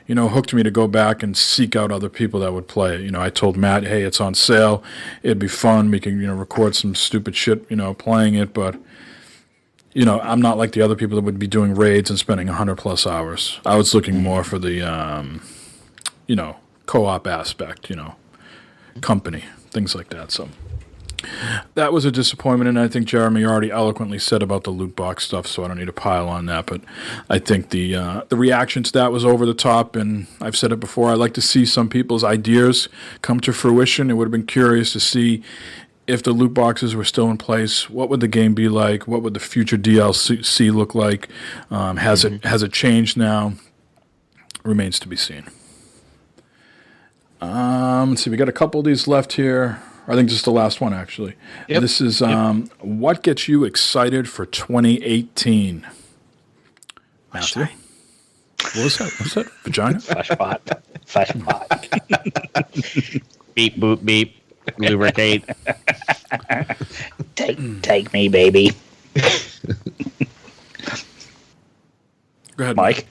hooked me to go back and seek out other people that would play it. I told Matt, hey, it's on sale. It'd be fun. We can, record some stupid shit, playing it. But, I'm not like the other people that would be doing raids and spending 100+ hours. I was looking more for the, co-op aspect, company, things like that. So that was a disappointment, and I think Jeremy already eloquently said about the loot box stuff, so I don't need to pile on that. But I think the reaction to that was over the top, and I've said it before, I like to see some people's ideas come to fruition. It would have been curious to see if the loot boxes were still in place, what would the game be like? What would the future DLC look like? Has it changed now? Remains to be seen. Let's see. We got a couple of these left here. I think just the last one, actually. Yep. This is what gets you excited for 2018? Matthew? What was that? What's that? Vagina? Flashbot. Beep, boop, beep. Lubricate. Take me, baby. Go ahead, Mike.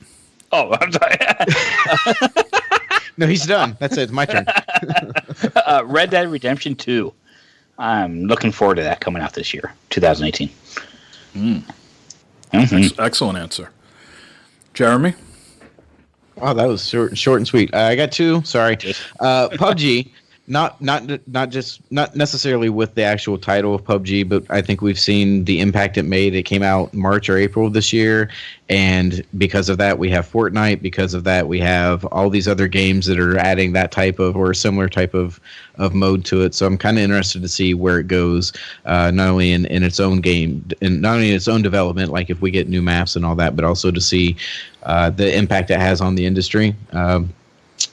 Oh, I'm sorry. No, he's done. That's it. It's my turn. Red Dead Redemption 2. I'm looking forward to that coming out this year, 2018. Excellent answer. Jeremy? Oh, that was short and sweet. I got two. Sorry. PUBG. Not necessarily with the actual title of PUBG, but I think we've seen the impact it made. It came out March or April of this year, and because of that, we have Fortnite. Because of that, we have all these other games that are adding that type of or a similar type of mode to it. So I'm kind of interested to see where it goes, not only in its own game, and not only in its own development, like if we get new maps and all that, but also to see the impact it has on the industry.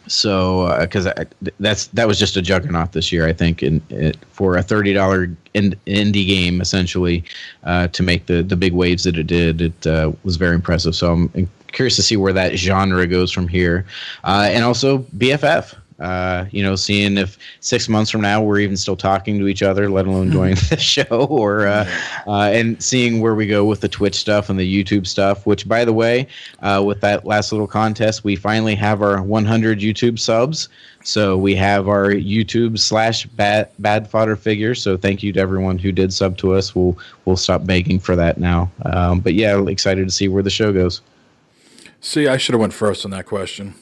So, because that was just a juggernaut this year, I think, for a $30 indie game, essentially, to make the big waves that it did, it was very impressive. So I'm curious to see where that genre goes from here, and also BFF. Seeing if 6 months from now we're even still talking to each other, let alone doing the show, or and seeing where we go with the Twitch stuff and the YouTube stuff. Which, by the way, with that last little contest, we finally have our 100 YouTube subs. So we have our YouTube / bad fodder figure. So thank you to everyone who did sub to us. We'll stop begging for that now. But yeah, excited to see where the show goes. See, I should have went first on that question.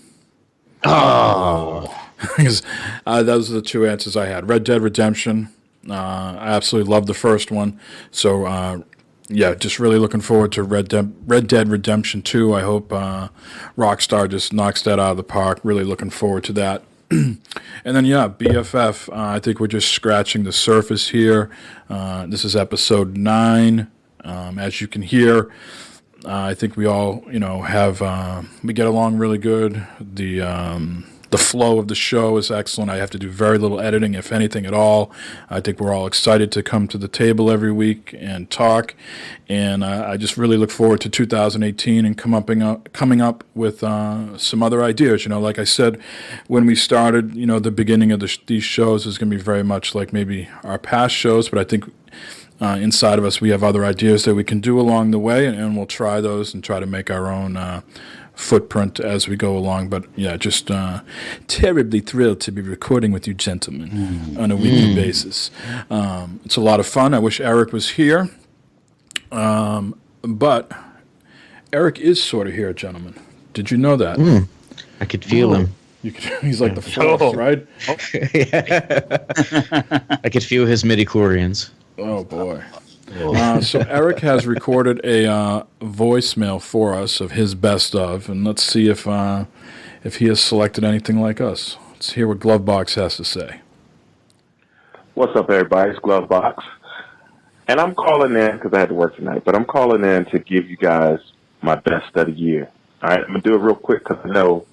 Oh. Because those are the two answers I had. Red Dead Redemption. I absolutely loved the first one. So, just really looking forward to Red Dead Redemption 2. I hope Rockstar just knocks that out of the park. Really looking forward to that. And then, BFF. I think we're just scratching the surface here. This is episode 9. As you can hear, I think we all, we get along really good. The flow of the show is excellent. I have to do very little editing, if anything at all. I think we're all excited to come to the table every week and talk. And I just really look forward to 2018 and coming up with some other ideas. Like I said, when we started, the beginning of these shows is going to be very much like maybe our past shows. But I think inside of us, we have other ideas that we can do along the way. And we'll try those and try to make our own footprint as we go along. But just terribly thrilled to be recording with you gentlemen on a weekly basis. It's a lot of fun. I wish Eric was here, but Eric is sort of here, gentlemen. Did you know that? I could feel him. He's like the Force, right? I could feel his midichlorians. Oh boy. So Eric has recorded a voicemail for us of his best of, and let's see if he has selected anything like us. Let's hear what Glovebox has to say. What's up, everybody? It's Glovebox. And I'm calling in, because I had to work tonight, but I'm calling in to give you guys my best of the year. All right, I'm going to do it real quick because I know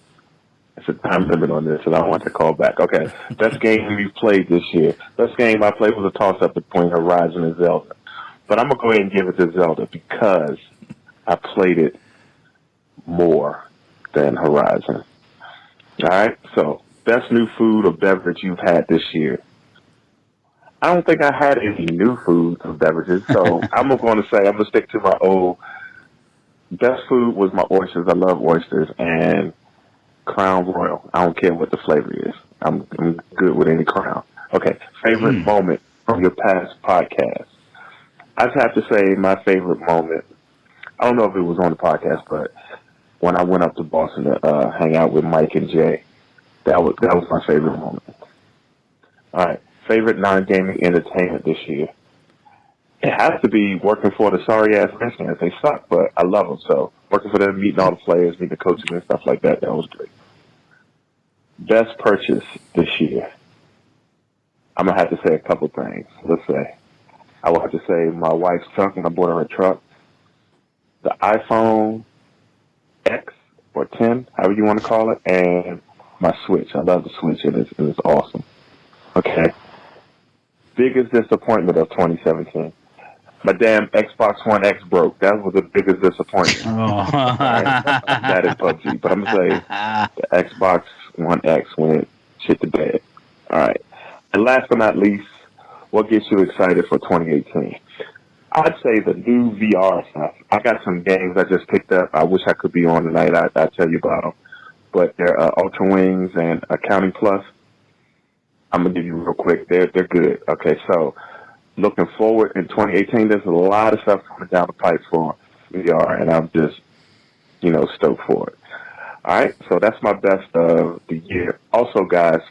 it's a time limit on this, and I don't want to call back. Okay, best game you played this year. Best game I played was a toss-up between Horizon and Zelda. But I'm going to go ahead and give it to Zelda because I played it more than Horizon. All right? So, best new food or beverage you've had this year. I don't think I had any new foods or beverages, so I'm going to say I'm going to stick to my old best food was my oysters. I love oysters. And Crown Royal. I don't care what the flavor is. I'm good with any Crown. Okay, favorite moment from your past podcast. I'd have to say my favorite moment, I don't know if it was on the podcast, but when I went up to Boston to hang out with Mike and Jay, that was my favorite moment. All right, favorite non-gaming entertainment this year. It has to be working for the sorry-ass Redskins. They suck, but I love them. So working for them, meeting all the players, meeting the coaches and stuff like that, that was great. Best purchase this year. I'm going to have to say a couple things. Let's say, I will have to say my wife's truck when I bought her a truck. The iPhone X or 10, however you want to call it, and my Switch. I love the Switch. It is awesome. Okay. Biggest disappointment of 2017. My damn Xbox One X broke. That was the biggest disappointment. Right? That is PUBG. But I'm going to say the Xbox One X went shit to bed. All right. And last but not least, what gets you excited for 2018? I'd say the new VR stuff. I got some games I just picked up. I wish I could be on tonight. I'll tell you about them. But they're Ultra Wings and Accounting Plus. I'm going to give you real quick. They're good. Okay, so looking forward in 2018, there's a lot of stuff coming down the pipe for VR, and I'm just, stoked for it. All right, so that's my best of the year. Also, guys,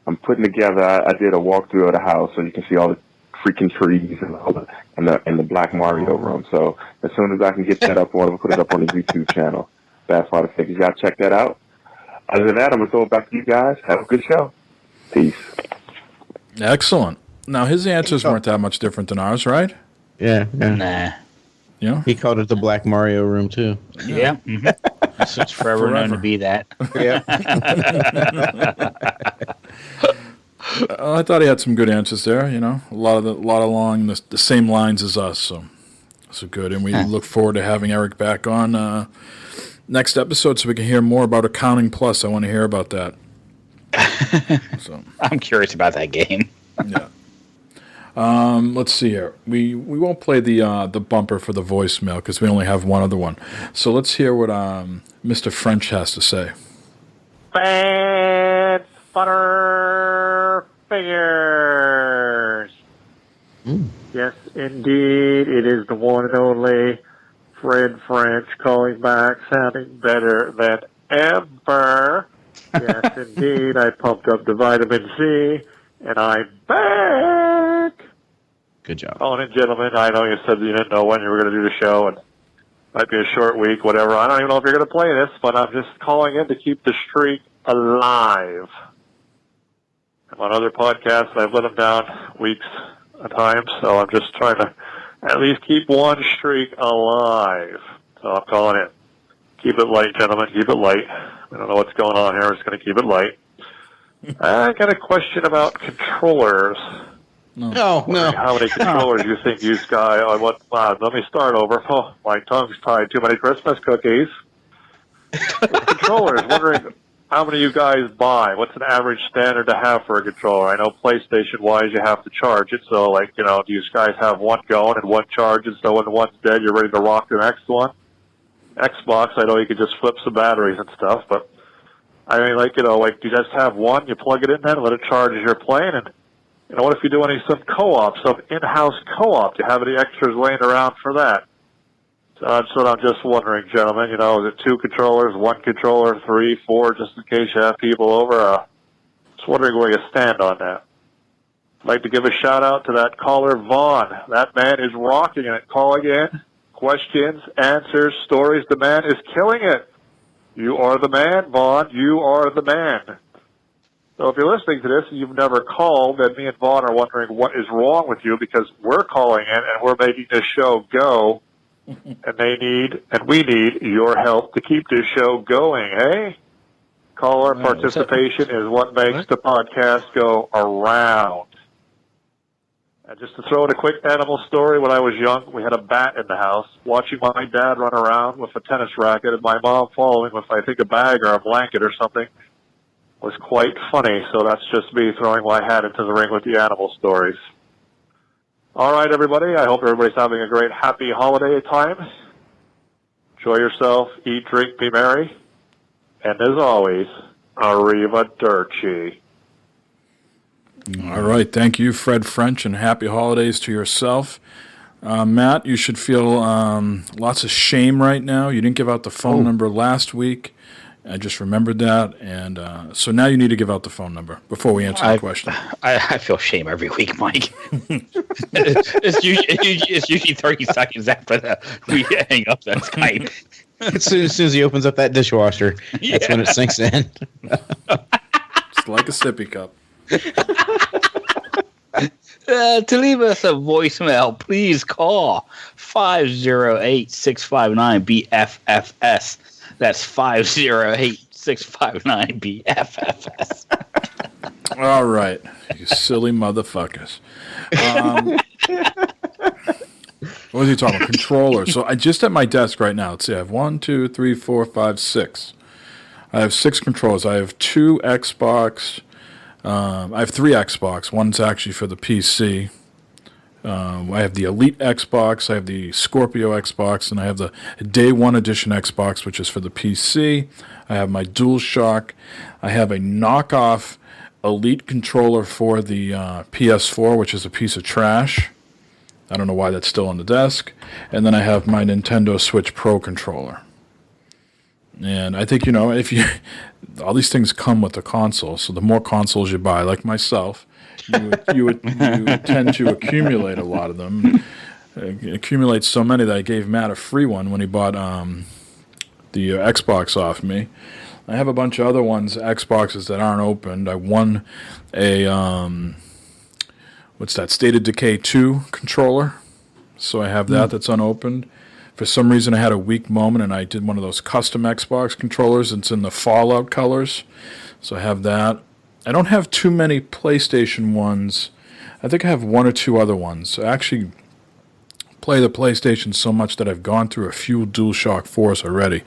I'm putting together, I did a walkthrough of the house so you can see all the freaking trees and all the Black Mario room. So as soon as I can get that up, I'm going to put it up on the YouTube channel. Fast Fodder Figures. Y'all check that out. Other than that, I'm going to throw it back to you guys. Have a good show. Peace. Excellent. Now, his answers weren't that much different than ours, right? Yeah. Nah. Yeah. He called it the Black Mario room, too. Yeah. Mm-hmm. It's forever known to be that. Yeah. I thought he had some good answers there. A lot along the same lines as us. So good, and we look forward to having Eric back on next episode so we can hear more about Accounting Plus. I want to hear about that. So I'm curious about that game. Yeah. Let's see here. We won't play the bumper for the voicemail because we only have one other one. So let's hear what Mr. French has to say. Fast Fodder Figures. Yes, indeed. It is the one and only Fred French calling back, sounding better than ever. Yes, indeed. I pumped up the vitamin C, and I'm back. Good job. Oh, and gentlemen, I know you said you didn't know when you were going to do the show, and it might be a short week, whatever. I don't even know if you're going to play this, but I'm just calling in to keep the streak alive. I'm on other podcasts, I've let them down weeks at times, so I'm just trying to at least keep one streak alive. So I'm calling in. Keep it light, gentlemen. Keep it light. I don't know what's going on here. We're just going to keep it light. I got a question about controllers. No. How many controllers do you think you guys? Let me start over. Oh, my tongue's tied. Too many Christmas cookies. Controllers. Wondering how many you guys buy. What's an average standard to have for a controller? I know PlayStation-wise you have to charge it. So, do you guys have one going and one charging? So when one's dead, you're ready to rock the next one. Xbox, I know you could just flip some batteries and stuff, but I mean, do you just have one? You plug it in then, let it charge as you're playing, and what if you're doing some co-op, some in-house co-op? Do you have any extras laying around for that? So that's what I'm just wondering, gentlemen. Is it 2 controllers, 1 controller, 3, 4, just in case you have people over? Just wondering where you stand on that. I'd like to give a shout-out to that caller, Vaughn. That man is rocking it. Calling in. Questions, answers, stories. The man is killing it. You are the man, Vaughn. You are the man. So if you're listening to this and you've never called, then me and Vaughn are wondering what is wrong with you because we're calling in and we're making this show go. And we need your help to keep this show going, hey? Caller participation is what makes the podcast go around. And just to throw in a quick animal story, when I was young, we had a bat in the house. Watching my dad run around with a tennis racket and my mom following with, I think, a bag or a blanket or something was quite funny. So that's just me throwing my hat into the ring with the animal stories. All right, everybody. I hope everybody's having a great, happy holiday time. Enjoy yourself. Eat, drink, be merry. And as always, arrivederci. All right. Thank you, Fred French, and happy holidays to yourself. Matt, you should feel lots of shame right now. You didn't give out the phone number last week. I just remembered that. And so now you need to give out the phone number before we answer the question. I feel shame every week, Mike. it's usually 30 seconds after we hang up that Skype. As soon as he opens up that dishwasher, that's when it sinks in. It's like a sippy cup. To leave us a voicemail, please call 508-659-BFFS. That's 508-659-BFFS. All right, you silly motherfuckers. What was he talking about? Controller. So I just at my desk right now. Let's see. I have 1, 2, 3, 4, 5, 6. I have 6 controllers. I have 2 Xbox. I have 3 Xbox. One's actually for the PC. I have the Elite Xbox. I have the Scorpio Xbox, and I have the Day 1 Edition Xbox, which is for the PC. I have my DualShock. I have a knockoff Elite controller for the PS4, which is a piece of trash. I don't know why that's still on the desk. And then I have my Nintendo Switch Pro controller. And I think, if you all these things come with the console, so the more consoles you buy, like myself, you would tend to accumulate a lot of them. Accumulate so many that I gave Matt a free one when he bought the Xbox off me. I have a bunch of other ones, Xboxes that aren't opened. I won a State of Decay 2 controller, so I have that that's unopened. For some reason, I had a weak moment, and I did one of those custom Xbox controllers. It's in the Fallout colors, so I have that. I don't have too many PlayStation ones. I think I have 1 or 2 other ones. I actually play the PlayStation so much that I've gone through a few DualShock 4s already.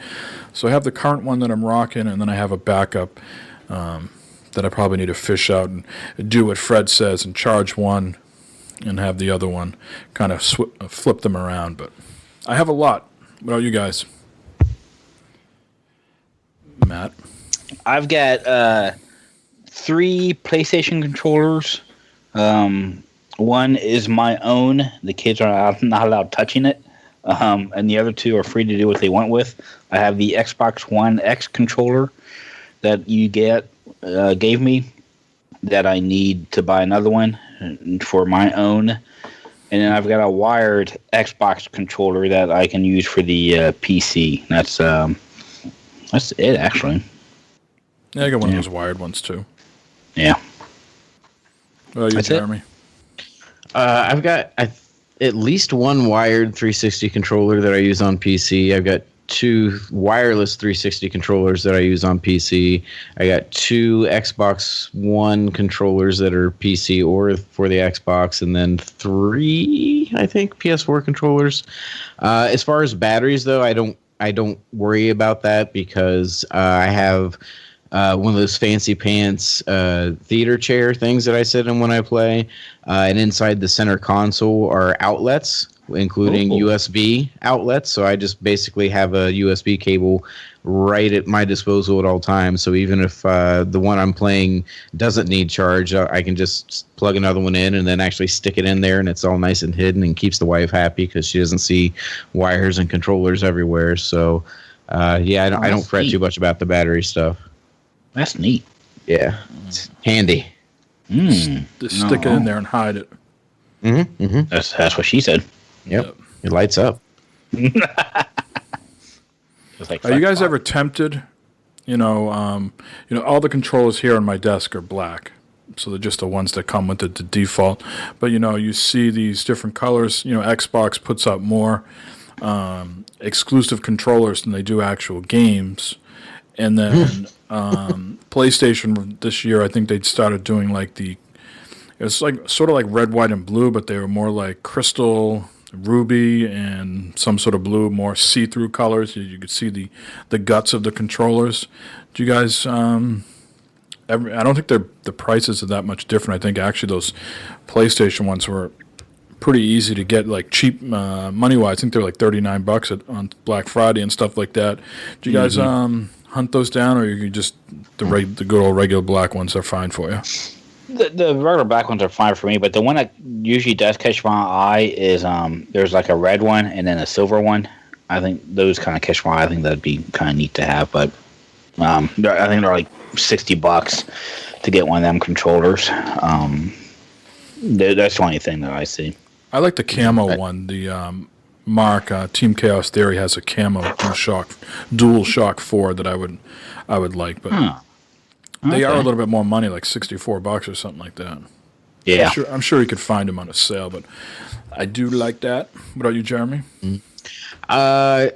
So I have the current one that I'm rocking, and then I have a backup that I probably need to fish out and do what Fred says and charge one and have the other one kind of flip them around. But I have a lot. What about you guys? Matt? I've got 3 PlayStation controllers. One is my own. The kids are not allowed touching it. And the other 2 are free to do what they want with. I have the Xbox One X controller that you gave me that I need to buy another one for my own. And then I've got a wired Xbox controller that I can use for the PC. That's it, actually. Yeah, I got one of those wired ones, too. Yeah. What about you, Jeremy? I've got at least one wired 360 controller that I use on PC. I've got 2 wireless 360 controllers that I use on PC. I got 2 Xbox One controllers that are PC or for the Xbox, and then 3, I think, PS4 controllers. As far as batteries, though, I don't worry about that because I have one of those fancy pants theater chair things that I sit in when I play, and inside the center console are outlets, including USB outlets. So I just basically have a USB cable right at my disposal at all times. So even if the one I'm playing doesn't need charge, I can just plug another one in and then actually stick it in there, and it's all nice and hidden and keeps the wife happy because she doesn't see wires and controllers everywhere. So I don't fret too much about the battery stuff. That's neat. Yeah, it's handy. Just stick it in there and hide it. Mm-hmm. That's what she said. Yep. It lights up. Are you guys ever tempted? All the controllers here on my desk are black, so they're just the ones that come with the default. But you see these different colors. Xbox puts out more exclusive controllers than they do actual games, and then PlayStation this year, I think they started doing it's like sort of like red, white, and blue, but they were more like crystal, ruby, and some sort of blue, more see-through colors. You could see the guts of the controllers. Do you guys? I don't think the prices are that much different. I think actually those PlayStation ones were pretty easy to get, like cheap money-wise. I think they're like $39 on Black Friday and stuff like that. Do you guys hunt those down, or you just the good old regular black ones are fine for you? The regular black ones are fine for me, but the one that usually does catch my eye is there's like a red one and then a silver one. I think those kind of catch my eye. I think that'd be kind of neat to have, but I think they're like $60 to get one of them controllers. That's the only thing that I see. I like the camo one. The Mark Team Chaos Theory has a camo DualShock 4 that I would like, but they are a little bit more money, like $64 or something like that. Yeah. I'm sure you could find them on a sale, but I do like that. What about you, Jeremy? I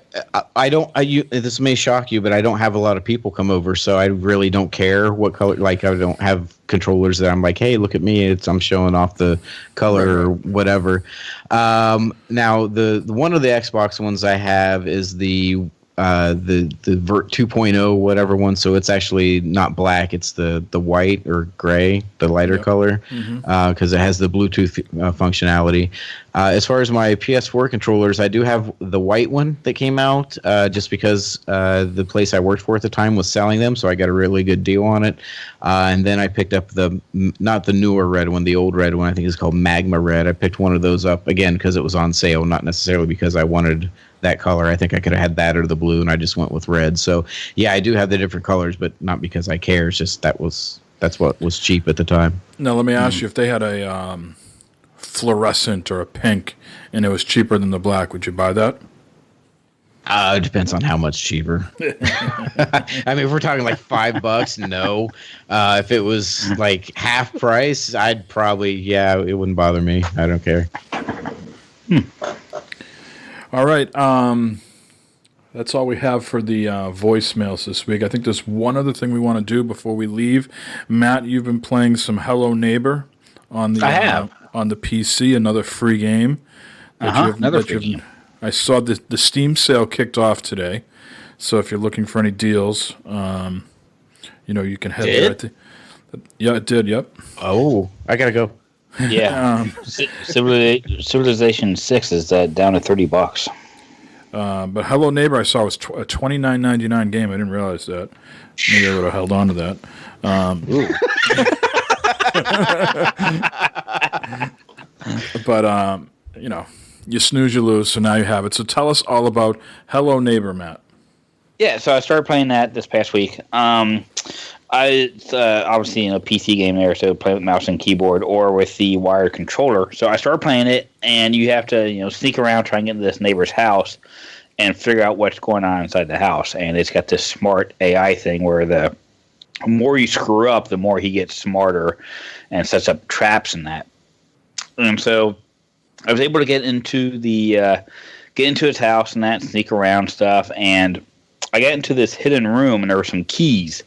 don't. This may shock you, but I don't have a lot of people come over, so I really don't care what color. Like, I don't have controllers that I'm like, hey, look at me. I'm showing off the color or whatever. Now, the one of the Xbox ones I have is the Vert 2.0 whatever one, so it's actually not black, it's the white or gray, the lighter color, because it has the Bluetooth functionality. As far as my PS4 controllers, I do have the white one that came out just because the place I worked for at the time was selling them, so I got a really good deal on it. And then I picked up not the newer red one, the old red one. I think it's called Magma Red. I picked one of those up again because it was on sale, not necessarily because I wanted that color. I think I could have had that or the blue, and I just went with red. So yeah, I do have the different colors, but not because I care. It's just that's what was cheap at the time. Now let me ask you, if they had a fluorescent or a pink and it was cheaper than the black, would you buy that? It depends on how much cheaper. I mean, if we're talking like $5, no. If it was like half price, I'd probably, it wouldn't bother me. I don't care. All right. That's all we have for the voicemails this week. I think there's one other thing we want to do before we leave. Matt, you've been playing some Hello Neighbor on the on the PC, another free game. Another free game. I saw the Steam sale kicked off today, so if you're looking for any deals, you can head there. Yeah, it did. Yep. Oh, I gotta go. Yeah. Civilization 6 is down to $30. But Hello Neighbor, I saw was a $29.99 game. I didn't realize that. Maybe I would have held on to that. But you snooze, you lose. So now you have it. So tell us all about Hello Neighbor, Matt. Yeah, so I started playing that this past week. It's obviously a PC game there, so play with mouse and keyboard or with the wired controller. So I started playing it, and you have to sneak around, try and get into this neighbor's house, and figure out what's going on inside the house. And it's got this smart AI thing where the more you screw up, the more he gets smarter and sets up traps and that. And so I was able to get into his house and that, sneak around stuff, and I got into this hidden room, and there were some keys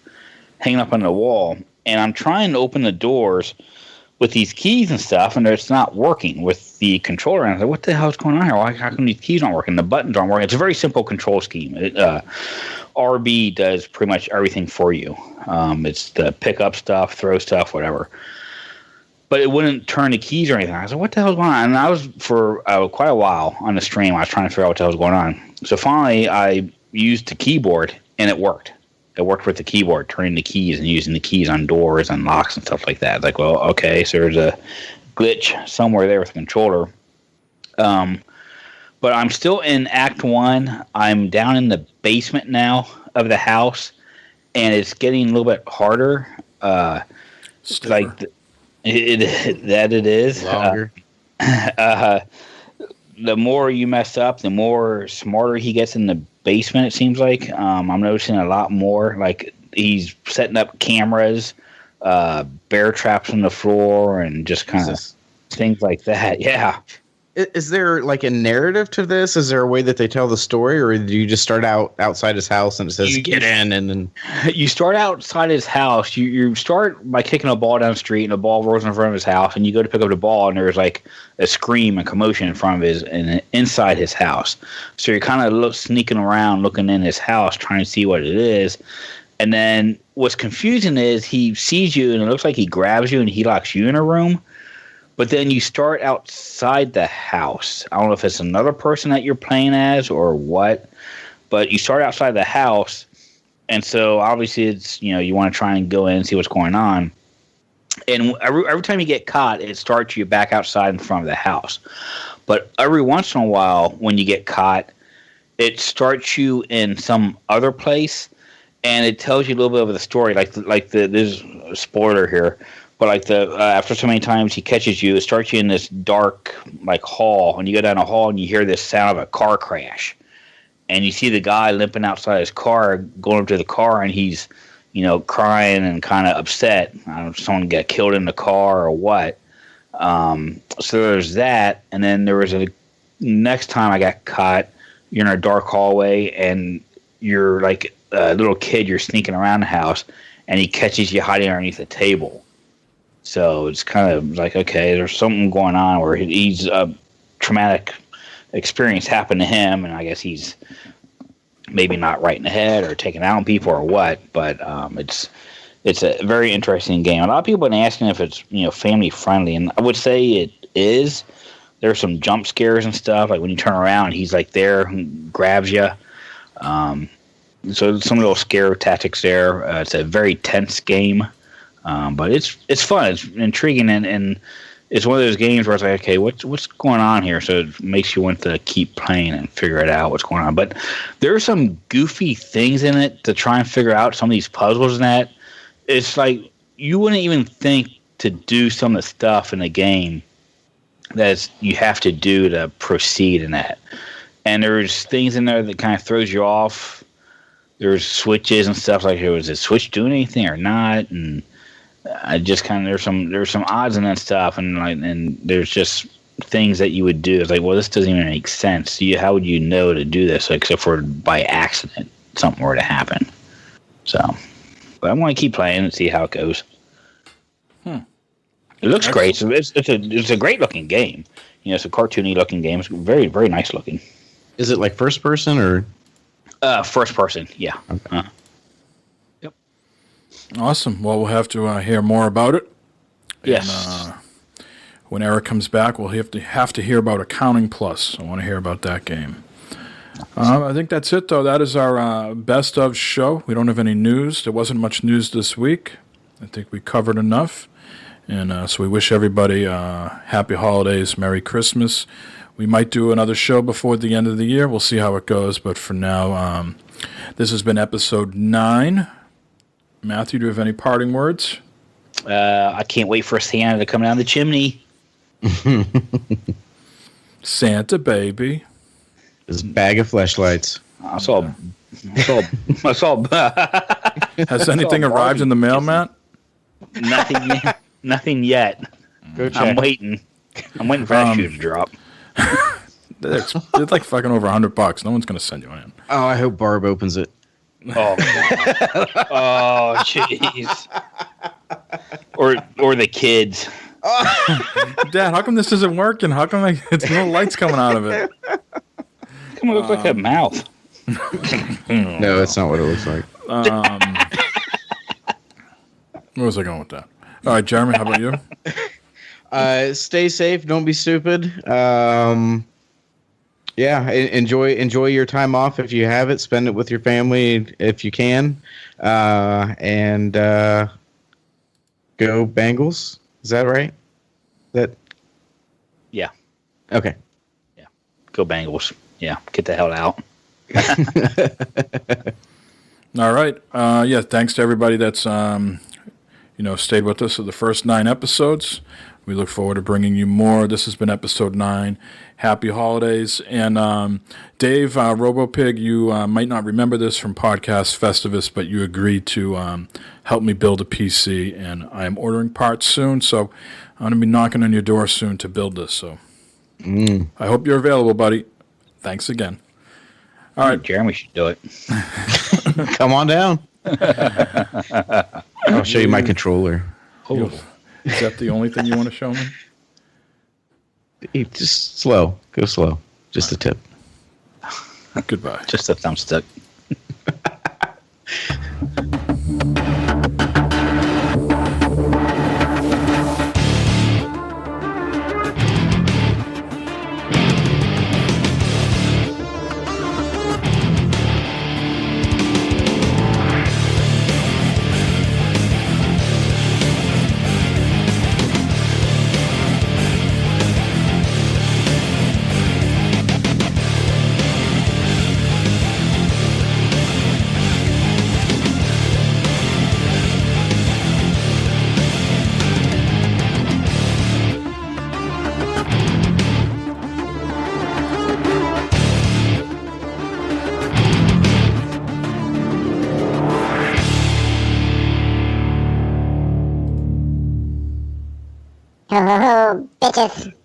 hanging up on the wall, and I'm trying to open the doors with these keys and stuff, and it's not working with the controller. And I was like, what the hell is going on here? How come these keys aren't working? The buttons aren't working. It's a very simple control scheme. RB does pretty much everything for you. It's the pick up stuff, throw stuff, whatever. But it wouldn't turn the keys or anything. I was like, what the hell is going on? And I was, for quite a while on the stream, I was trying to figure out what the hell was going on. So finally, I used the keyboard, and it worked. It worked with the keyboard, turning the keys and using the keys on doors and locks and stuff like that. It's like, well, okay, so there's a glitch somewhere there with the controller. But I'm still in Act 1. I'm down in the basement now of the house, and it's getting a little bit harder. It is. Longer. The more you mess up, the more smarter he gets in the basement, it seems like. I'm noticing a lot more. Like, he's setting up cameras, bear traps on the floor, and just kind of things like that. Yeah. Is there like a narrative to this? Is there a way that they tell the story, or do you just start outside his house and it says get in, and then you start outside his house? You start by kicking a ball down the street, and the ball rolls in front of his house, and you go to pick up the ball, and there's like a scream and commotion in front of inside his house. So you're kind of sneaking around, looking in his house, trying to see what it is. And then what's confusing is he sees you, and it looks like he grabs you, and he locks you in a room. But then you start outside the house. I don't know if it's another person that you're playing as or what, but you start outside the house, and so obviously it's, you want to try and go in and see what's going on. And every time you get caught, it starts you back outside in front of the house. But every once in a while, when you get caught, it starts you in some other place, and it tells you a little bit of the story. There's a spoiler here. But after so many times he catches you, it starts you in this dark hall, and you go down a hall and you hear this sound of a car crash, and you see the guy limping outside his car, going up to the car, and he's crying and kind of upset. I don't know if someone got killed in the car or what. So there's that, and then there was a next time I got caught. You're in a dark hallway, and you're like a little kid. You're sneaking around the house, and he catches you hiding underneath a table. So it's kind of like, okay, there's something going on where he's a traumatic experience happened to him, and I guess he's maybe not right in the head or taking out on people or what. But it's a very interesting game. A lot of people have been asking if it's family friendly, and I would say it is. There's some jump scares and stuff, like when you turn around, he's like there and grabs you. So some little scare tactics there. It's a very tense game, but it's fun. It's intriguing, and it's one of those games where it's like, okay, what's going on here? So it makes you want to keep playing and figure it out what's going on. But there are some goofy things in it to try and figure out some of these puzzles and that. It's like you wouldn't even think to do some of the stuff in the game that you have to do to proceed in that. And there's things in there that kind of throws you off. There's switches and stuff like, was this switch doing anything or not? And I just kind of there's some odds in that stuff, and there's just things that you would do. It's like, well, this doesn't even make sense. How would you know to do this except for by accident something were to happen? So, but I want to keep playing and see how it goes. It looks great. So it's a great looking game. It's a cartoony looking game. It's very, very nice looking. Is it like first person or? First person, yeah. Okay. Yep. Awesome. Well, we'll have to hear more about it. Yes. And, when Eric comes back, we'll have to hear about Accounting Plus. I want to hear about that game. I think that's it, though. That is our best of show. We don't have any news. There wasn't much news this week. I think we covered enough. And so we wish everybody happy holidays, Merry Christmas. We might do another show before the end of the year. We'll see how it goes. But for now, this has been episode 9. Matthew, do you have any parting words? I can't wait for Santa to come down the chimney. Santa baby. His bag of fleshlights. I saw. Has anything arrived in the mail, Matt? Nothing yet. Nothing yet. Go check. I'm waiting for that shoe to drop. It's like fucking over $100. No one's gonna send you in. Oh, I hope Barb opens it. Oh, oh, jeez. Or the kids. Dad, how come this isn't working? How come it's no lights coming out of it? Come on, it looks like a mouth. No, it's not what it looks like. Where was I going with that? All right, Jeremy, how about you? Stay safe. Don't be stupid. Yeah, enjoy your time off if you have it. Spend it with your family if you can, and go Bengals. Is that right? Yeah. Okay. Yeah. Go Bengals. Yeah. Get the hell out. All right. Yeah. Thanks to everybody that's stayed with us for the first 9 episodes. We look forward to bringing you more. This has been episode 9. Happy holidays. And Dave, RoboPig, you might not remember this from Podcast Festivus, but you agreed to help me build a PC, and I am ordering parts soon, so I'm going to be knocking on your door soon to build this. So I hope you're available, buddy. Thanks again. All right. Jeremy should do it. Come on down. I'll show you my controller. Oh. Is that the only thing you want to show me? Just slow. Go slow. Just a tip. Goodbye. Just a thumbstick. Ho ho ho, bitches.